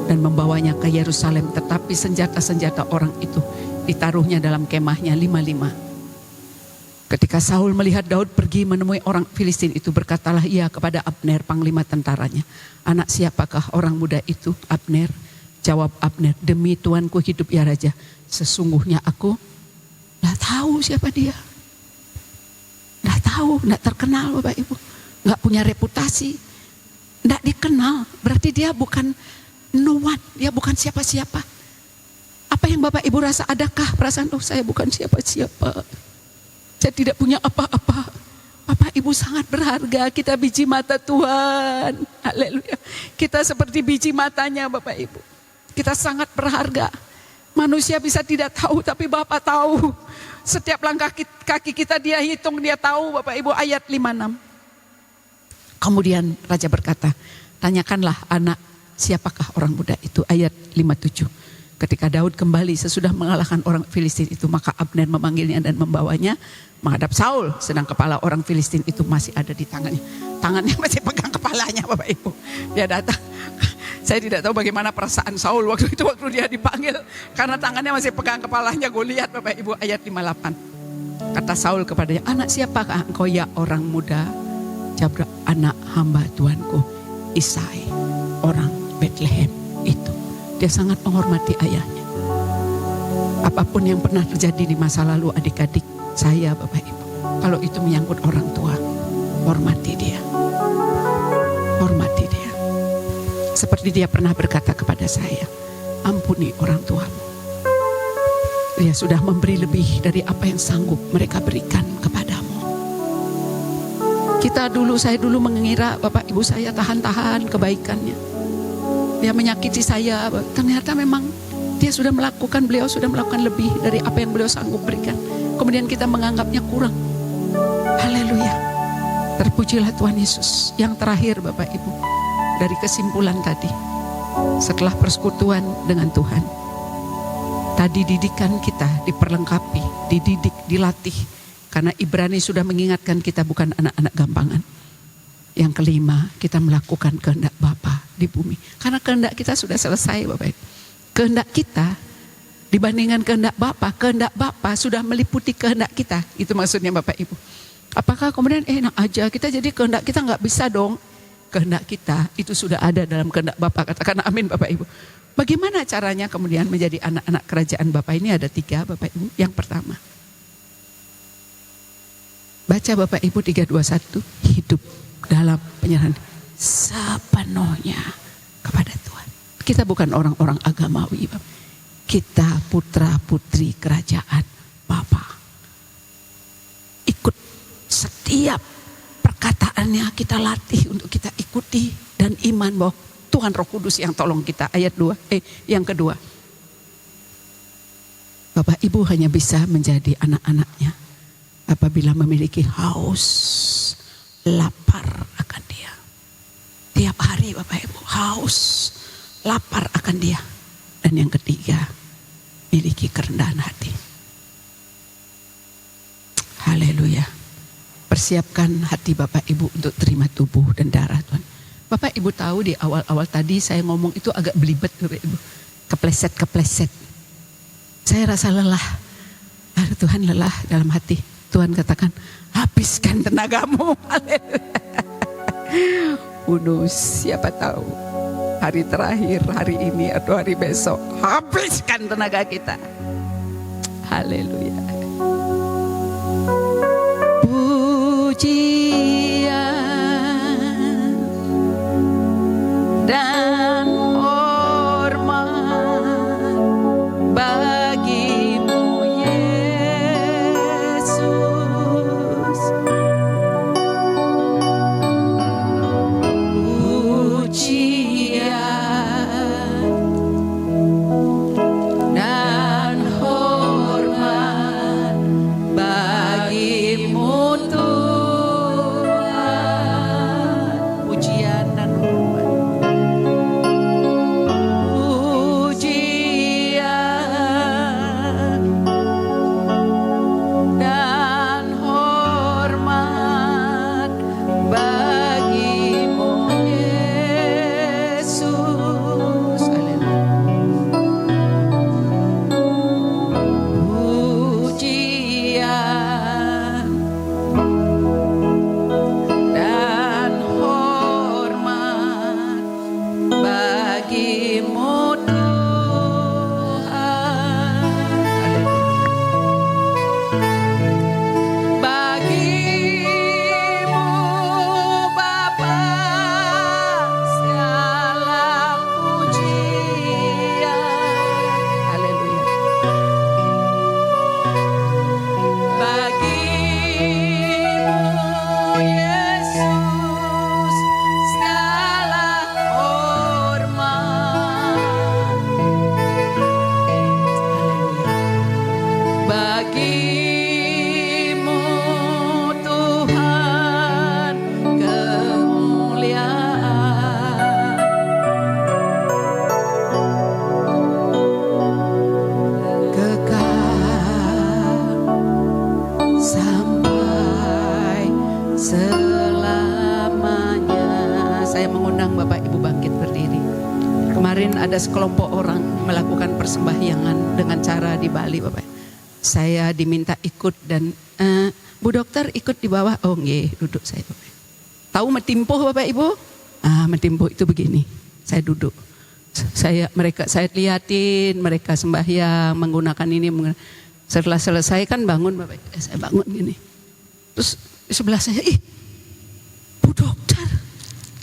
dan membawanya ke Yerusalem. Tetapi senjata-senjata orang itu ditaruhnya dalam kemahnya. 55. Ketika Saul melihat Daud pergi menemui orang Filistin itu, berkatalah ia kepada Abner, panglima tentaranya, anak siapakah orang muda itu? Abner, jawab Abner, demi Tuanku hidup ya Raja, sesungguhnya aku tidak tahu siapa dia. Tidak tahu, tidak terkenal Bapak Ibu. Tidak punya reputasi, tidak dikenal. Berarti dia bukan no one, dia bukan siapa-siapa. Apa yang Bapak Ibu rasa? Adakah perasaan, oh saya bukan siapa-siapa, saya tidak punya apa-apa? Bapak Ibu sangat berharga. Kita biji mata Tuhan. Haleluya. Kita seperti biji matanya Bapak Ibu. Kita sangat berharga. Manusia bisa tidak tahu, tapi Bapak tahu. Setiap langkah kaki kita Dia hitung, Dia tahu Bapak Ibu. Ayat 56. Kemudian Raja berkata, tanyakanlah anak siapakah orang muda itu? Ayat 57. Ketika Daud kembali sesudah mengalahkan orang Filistin itu, maka Abner memanggilnya dan membawanya menghadap Saul. Sedang kepala orang Filistin itu masih ada di tangannya. Tangannya masih pegang kepalanya Bapak Ibu. Dia datang. Saya tidak tahu bagaimana perasaan Saul waktu itu, waktu dia dipanggil. Karena tangannya masih pegang kepalanya. Goliat Bapak Ibu. Ayat 58. Kata Saul kepadanya, anak siapakah engkau ya orang muda? Jawab, anak hamba Tuanku Isai, orang Bethlehem itu. Dia sangat menghormati ayahnya. Apapun yang pernah terjadi di masa lalu adik-adik saya Bapak Ibu, kalau itu menyangkut orang tua, hormati dia. Hormati dia. Seperti dia pernah berkata kepada saya, ampuni orang tuamu. Dia sudah memberi lebih dari apa yang sanggup mereka berikan kepadamu. Saya dulu mengira Bapak Ibu saya tahan-tahan kebaikannya. Dia menyakiti saya, ternyata memang beliau sudah melakukan lebih dari apa yang beliau sanggup berikan. Kemudian kita menganggapnya kurang. Haleluya. Terpujilah Tuhan Yesus. Yang terakhir Bapak Ibu, dari kesimpulan tadi, setelah persekutuan dengan Tuhan, Tadi didikan kita diperlengkapi, dididik, dilatih. Karena Ibrani sudah mengingatkan kita bukan anak-anak gampangan. Yang kelima, kita melakukan kehendak Bapa di bumi. Karena kehendak kita sudah selesai Bapak Ibu. Kehendak kita dibandingkan kehendak Bapa sudah meliputi kehendak kita. Itu maksudnya Bapak Ibu. Apakah kemudian enak aja kita jadi kehendak kita nggak bisa dong? Kehendak kita itu sudah ada dalam kehendak Bapa. Katakan amin Bapak Ibu. Bagaimana caranya kemudian menjadi anak-anak kerajaan Bapa? Ini ada 3 Bapak Ibu. Yang pertama, baca Bapak Ibu 3:21, hidup dalam penyerahan sepenuhnya kepada Tuhan. Kita bukan orang-orang agamawi, Bapak. Kita putra putri kerajaan Bapa. Ikut setiap perkataannya, kita latih untuk kita ikuti dan iman bahwa Tuhan Roh Kudus yang tolong kita. Ayat 2, yang kedua, Bapak Ibu hanya bisa menjadi anak-anaknya apabila memiliki haus, lapar akan Dia. Tiap hari Bapak Ibu haus, lapar akan Dia. Dan yang ketiga, miliki kerendahan hati. Haleluya. Persiapkan hati Bapak Ibu untuk terima tubuh dan darah Tuhan. Bapak Ibu tahu di awal-awal tadi saya ngomong itu agak belibet Bapak Ibu. Kepleset. Saya rasa lelah. Tuhan lelah dalam hati. Tuhan katakan, habiskan tenagamu. Bunuh, siapa tahu hari terakhir, hari ini atau hari besok, habiskan tenaga kita. Haleluya. Pujian dan hormat bagimu Yesus. Pujian dan hormat bagimu Tuhan. Pujian dan hormat. Pujian dan hormat bagimu Yesus. Pujian dan hormat bagimu Tuhan. Bagimu Bapa segala pujian. Haleluya. Bagimu Yesus segala hormat. Bagimu Tuhan kemuliaan. Kekal sampai selamanya. Saya mengundang Bapak Ibu bangkit berdiri. Kemarin ada sekelompok orang melakukan persembahyangan dengan cara di Bali Bapak. Saya diminta ikut dan Bu Dokter ikut di bawah. Oh nggih, duduk saya Bapak. Tahu metimpuh Bapak Ibu? Metimpuh itu begini. Saya duduk. Saya liatin mereka sembahyang menggunakan ini. Setelah selesai kan bangun Bapak. Saya bangun gini. Terus di sebelah saya, Bu Dokter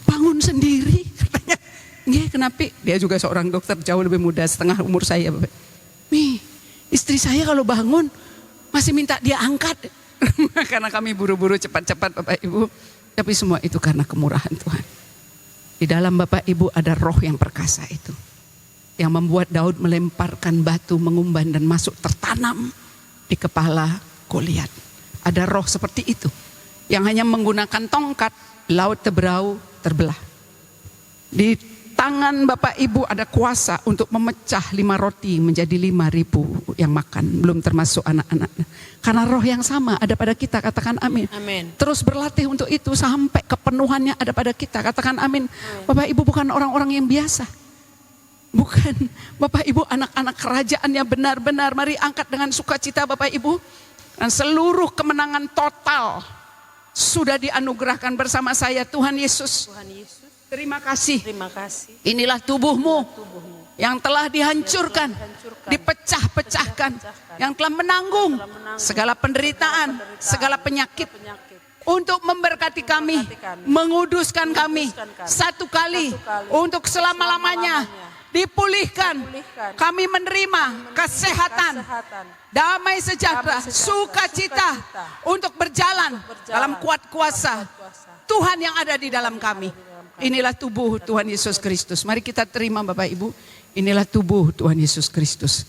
bangun sendiri katanya. Nggih, kenapa? Dia juga seorang dokter jauh lebih muda, setengah umur saya Bapak. Nih, istri saya kalau bangun masih minta dia angkat. Karena kami buru-buru cepat-cepat Bapak Ibu. Tapi semua itu karena kemurahan Tuhan. Di dalam Bapak Ibu ada roh yang perkasa itu. Yang membuat Daud melemparkan batu mengumban dan masuk tertanam di kepala Goliat. Ada roh seperti itu. Yang hanya menggunakan tongkat, laut terberau, terbelah. tangan Bapak Ibu ada kuasa untuk memecah 5 roti menjadi 5.000 yang makan, belum termasuk anak-anaknya. Karena roh yang sama ada pada kita, katakan amin. Amin. Terus berlatih untuk itu sampai kepenuhannya ada pada kita, katakan amin. Bapak Ibu bukan orang-orang yang biasa. Bukan, Bapak Ibu anak-anak kerajaan yang benar-benar. Mari angkat dengan sukacita Bapak Ibu. Dan seluruh kemenangan total sudah dianugerahkan bersama saya Tuhan Yesus. Tuhan Yesus, Terima kasih. terima kasih. Inilah tubuhmu Tubuhmu yang telah dihancurkan, dipecah-pecahkan, yang telah menanggung segala penderitaan, segala penyakit untuk memberkati kami, menguduskan kami satu kali untuk selama-lamanya, dipulihkan. Kami menerima kesehatan, damai sejahtera, sukacita untuk berjalan dalam kuat kuasa Tuhan yang ada di dalam kami. Inilah tubuh Tuhan Yesus Kristus. Mari kita terima Bapak Ibu. Inilah tubuh Tuhan Yesus Kristus.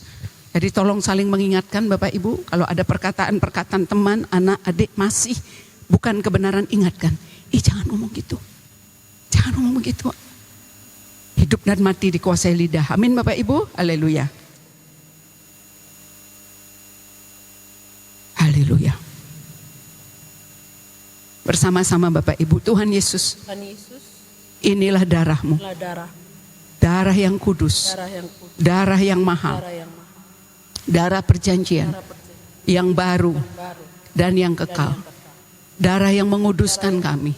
Jadi tolong saling mengingatkan Bapak Ibu. Kalau ada perkataan-perkataan teman, anak, adik masih bukan kebenaran, ingatkan. Jangan ngomong gitu. Jangan ngomong gitu. Hidup dan mati dikuasai lidah. Amin Bapak Ibu. Haleluya. Haleluya. Bersama-sama Bapak Ibu, Tuhan Yesus, Tuhan Yesus, inilah darahmu. inilah darah, Darah yang kudus, darah yang kudus, darah yang mahal, darah yang mahal, darah perjanjian darah perjanjian yang baru baru, dan yang kekal. Darah yang menguduskan kami,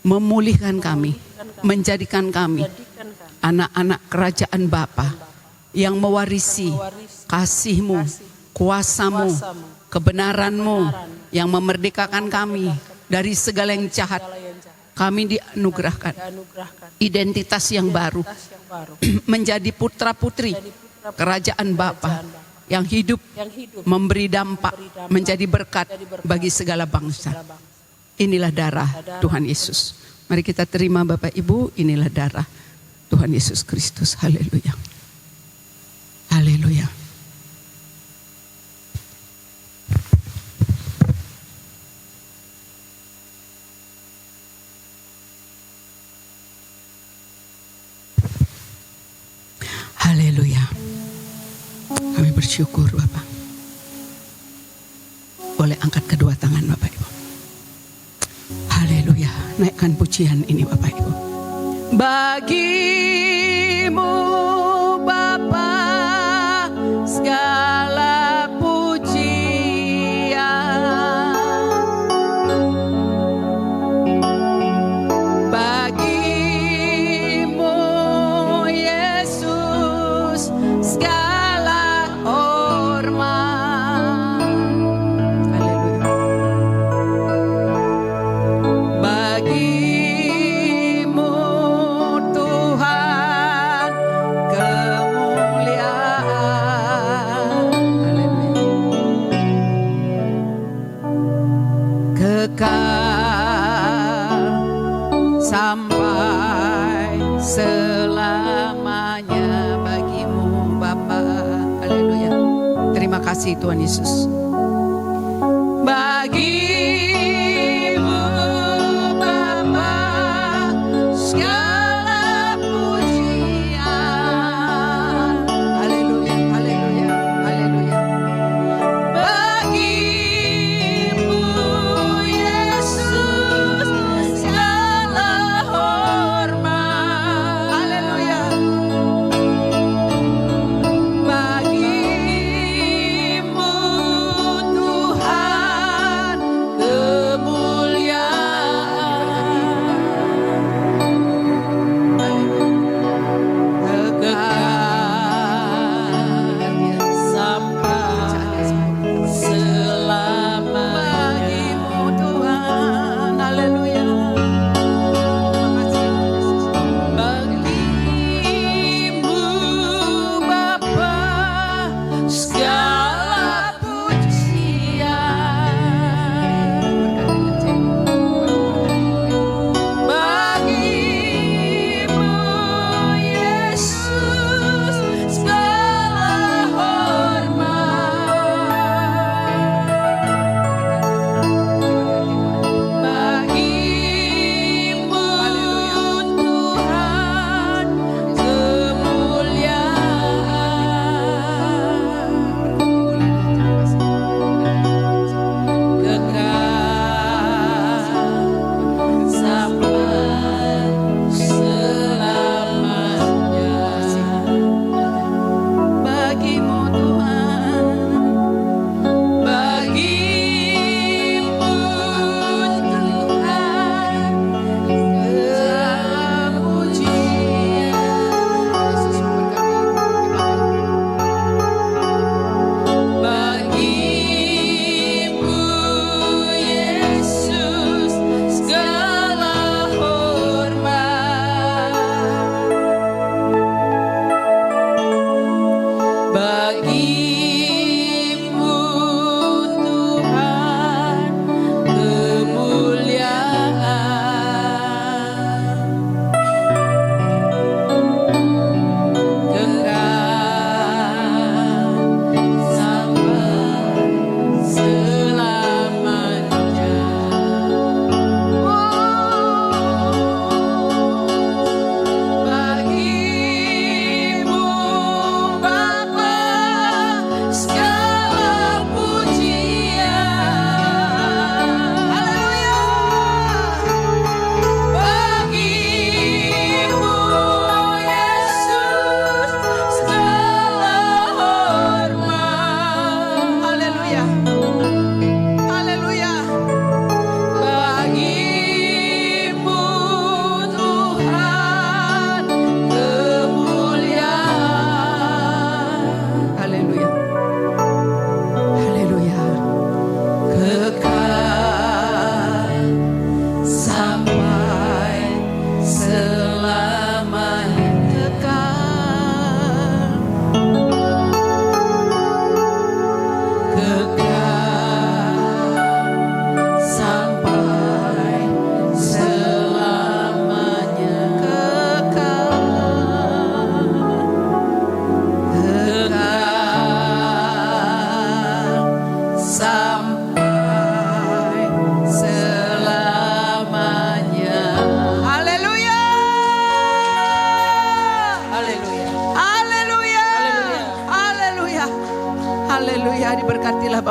memulihkan kami, menjadikan kami jadikan kami anak-anak kerajaan Bapa yang mewarisi kasih-Mu, kuasa-Mu, kebenaran-Mu yang memerdekakan kami dari segala yang jahat. segala yang jahat, Kami dianugerahkan dianugerahkan identitas yang baru, tas yang baru, menjadi putra-putri jadi putra kerajaan Bapa yang hidup, yang hidup, memberi dampak, menjadi berkat bagi segala bangsa. segala bangsa. Inilah darah Tuhan Yesus. Mari kita terima Bapak Ibu, inilah darah Tuhan Yesus Kristus. Haleluya. Haleluya. Haleluya. Kami bersyukur Bapak. Boleh angkat kedua tangan Bapak Ibu. Haleluya. Naikkan pujian ini Bapak Ibu. Bagimu Bapa segala pujian. Bagimu Yesus segala hormat. Haleluya. Bagimu Tuhan kemuliaan. Haleluya. Kekal sampai selamanya bagimu Bapa. Haleluya. Terima kasih Tuhan Yesus. Bagimu Bapa segala pujian. Haleluya, haleluya, haleluya. Bagimu Yesus segala hormat. Haleluya. Bagimu Tuhan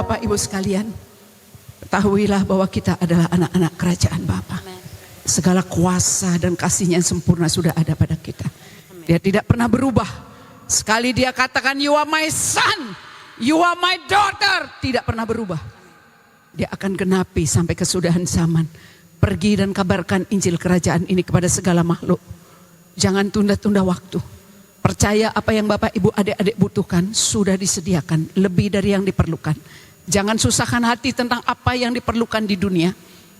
Bapak Ibu sekalian, ketahuilah bahwa kita adalah anak-anak kerajaan Bapa. Segala kuasa dan kasih-Nya yang sempurna sudah ada pada kita. Dia tidak pernah berubah. Sekali Dia katakan, you are my son, you are my daughter, tidak pernah berubah. Dia akan genapi sampai kesudahan zaman. Pergi dan kabarkan Injil kerajaan ini kepada segala makhluk. Jangan tunda-tunda waktu. Percaya apa yang Bapak Ibu adik-adik butuhkan sudah disediakan, lebih dari yang diperlukan. Jangan susahkan hati tentang apa yang diperlukan di dunia,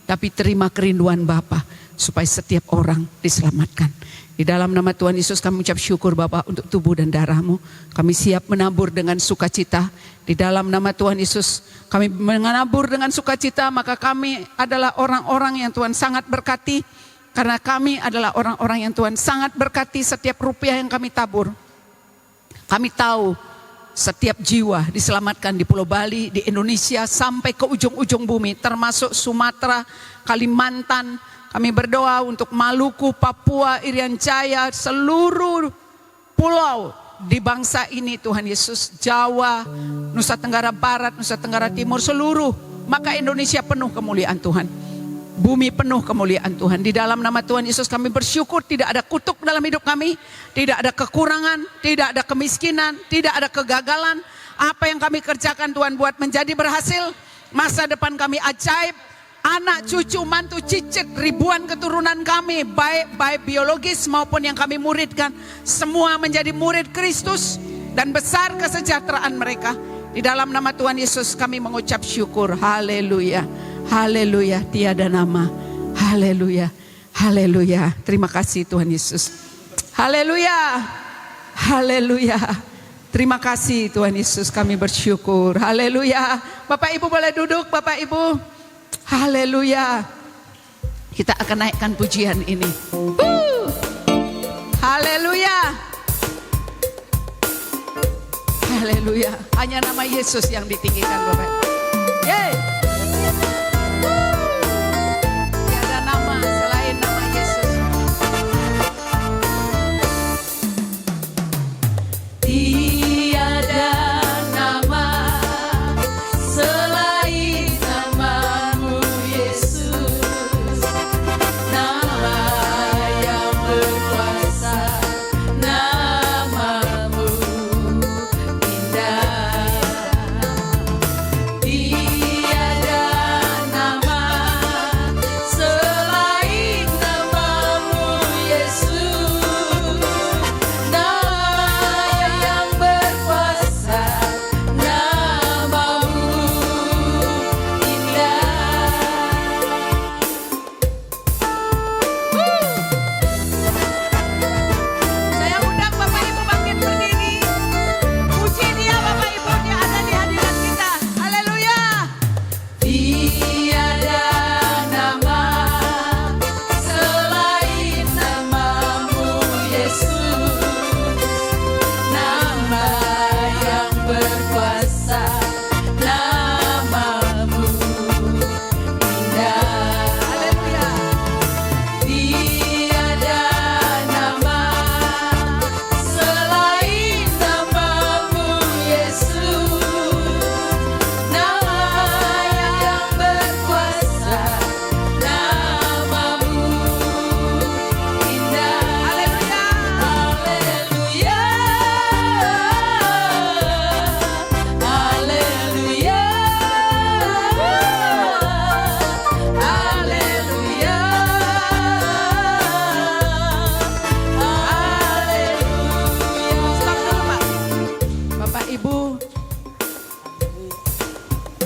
tapi terima kerinduan Bapa supaya setiap orang diselamatkan. Di dalam nama Tuhan Yesus kami ucap syukur Bapa untuk tubuh dan darah-Mu. Kami siap menabur dengan sukacita. Di dalam nama Tuhan Yesus kami menabur dengan sukacita, maka kami adalah orang-orang yang Tuhan sangat berkati. Karena kami adalah orang-orang yang Tuhan sangat berkati setiap rupiah yang kami tabur. Kami tahu setiap jiwa diselamatkan di Pulau Bali, di Indonesia sampai ke ujung-ujung bumi, termasuk Sumatera, Kalimantan. Kami berdoa untuk Maluku, Papua, Irian Jaya, seluruh pulau di bangsa ini Tuhan Yesus, Jawa, Nusa Tenggara Barat, Nusa Tenggara Timur, seluruh. Maka Indonesia penuh kemuliaan Tuhan. Bumi penuh kemuliaan Tuhan. Di dalam nama Tuhan Yesus kami bersyukur tidak ada kutuk dalam hidup kami. Tidak ada kekurangan, tidak ada kemiskinan, tidak ada kegagalan. Apa yang kami kerjakan Tuhan buat menjadi berhasil. Masa depan kami ajaib. Anak, cucu, mantu, cicit, ribuan keturunan kami. Baik biologis maupun yang kami muridkan. Semua menjadi murid Kristus. Dan besar kesejahteraan mereka. Di dalam nama Tuhan Yesus kami mengucap syukur. Haleluya. Haleluya, tiada nama. Haleluya, haleluya. Terima kasih Tuhan Yesus. Haleluya, haleluya. Terima kasih Tuhan Yesus, kami bersyukur. Haleluya. Bapak Ibu boleh duduk, Bapak Ibu. Haleluya. Kita akan naikkan pujian ini. Haleluya. Haleluya. Hanya nama Yesus yang ditinggikan Bapak. Yeay.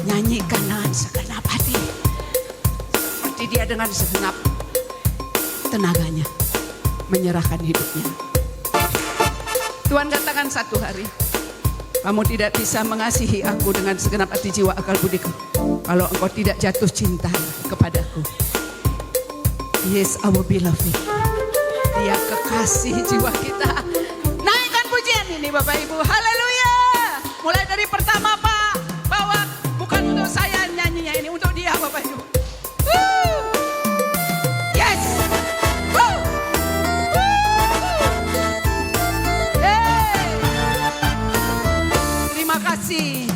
Nyanyikan dengan segenap hati. Seperti dia dengan segenap tenaganya menyerahkan hidupnya. Tuhan katakan satu hari, kamu tidak bisa mengasihi aku dengan segenap hati, jiwa, akal, budiku kalau engkau tidak jatuh cinta kepadaku. Yes, our beloved. Dia kekasih jiwa kita. Naikkan pujian ini Bapak Ibu. Haleluya. Mulai dari pertama Pak, bahwa bukan untuk saya nyanyinya ini, untuk dia Bapak Ibu. Yes. Hey. Terima kasih.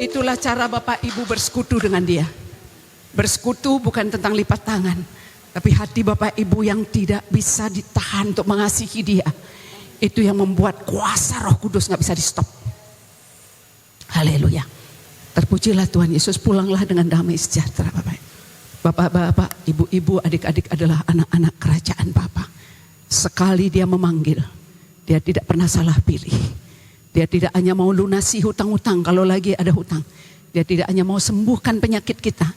Itulah cara Bapak Ibu bersekutu dengan dia. Bersekutu bukan tentang lipat tangan, tapi hati Bapak Ibu yang tidak bisa ditahan untuk mengasihi dia. Itu yang membuat kuasa Roh Kudus gak bisa di stop. Haleluya. Terpujilah Tuhan Yesus. Pulanglah dengan damai sejahtera Bapak. Bapak-bapak, ibu-ibu, adik-adik adalah anak-anak kerajaan Bapa. Sekali dia memanggil, dia tidak pernah salah pilih. Dia tidak hanya mau lunasi hutang-hutang kalau lagi ada hutang. Dia tidak hanya mau sembuhkan penyakit kita.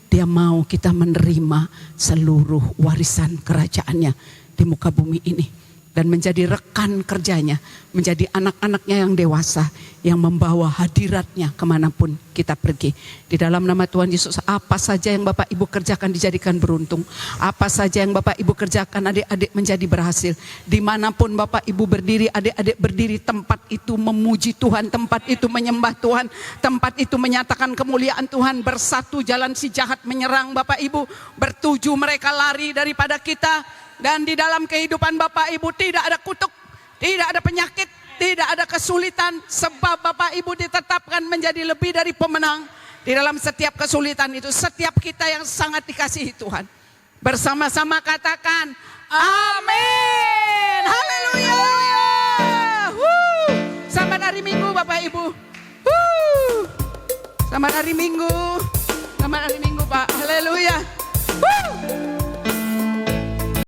Dia mau kita menerima seluruh warisan kerajaannya di muka bumi ini. Dan menjadi rekan kerjanya, menjadi anak-anaknya yang dewasa, yang membawa hadiratnya kemanapun kita pergi. Di dalam nama Tuhan Yesus, apa saja yang Bapak Ibu kerjakan dijadikan beruntung. Apa saja yang Bapak Ibu kerjakan adik-adik menjadi berhasil. Dimanapun Bapak Ibu berdiri, adik-adik berdiri, tempat itu memuji Tuhan, tempat itu menyembah Tuhan, tempat itu menyatakan kemuliaan Tuhan. Bersatu jalan si jahat menyerang Bapak Ibu, bertuju mereka lari daripada kita. Dan di dalam kehidupan Bapak Ibu tidak ada kutuk, tidak ada penyakit, tidak ada kesulitan. Sebab Bapak Ibu ditetapkan menjadi lebih dari pemenang. Di dalam setiap kesulitan itu, setiap kita yang sangat dikasihi Tuhan. Bersama-sama katakan, amin. Haleluya. Selamat hari Minggu Bapak Ibu. Selamat hari Minggu. Selamat hari Minggu Pak. Haleluya.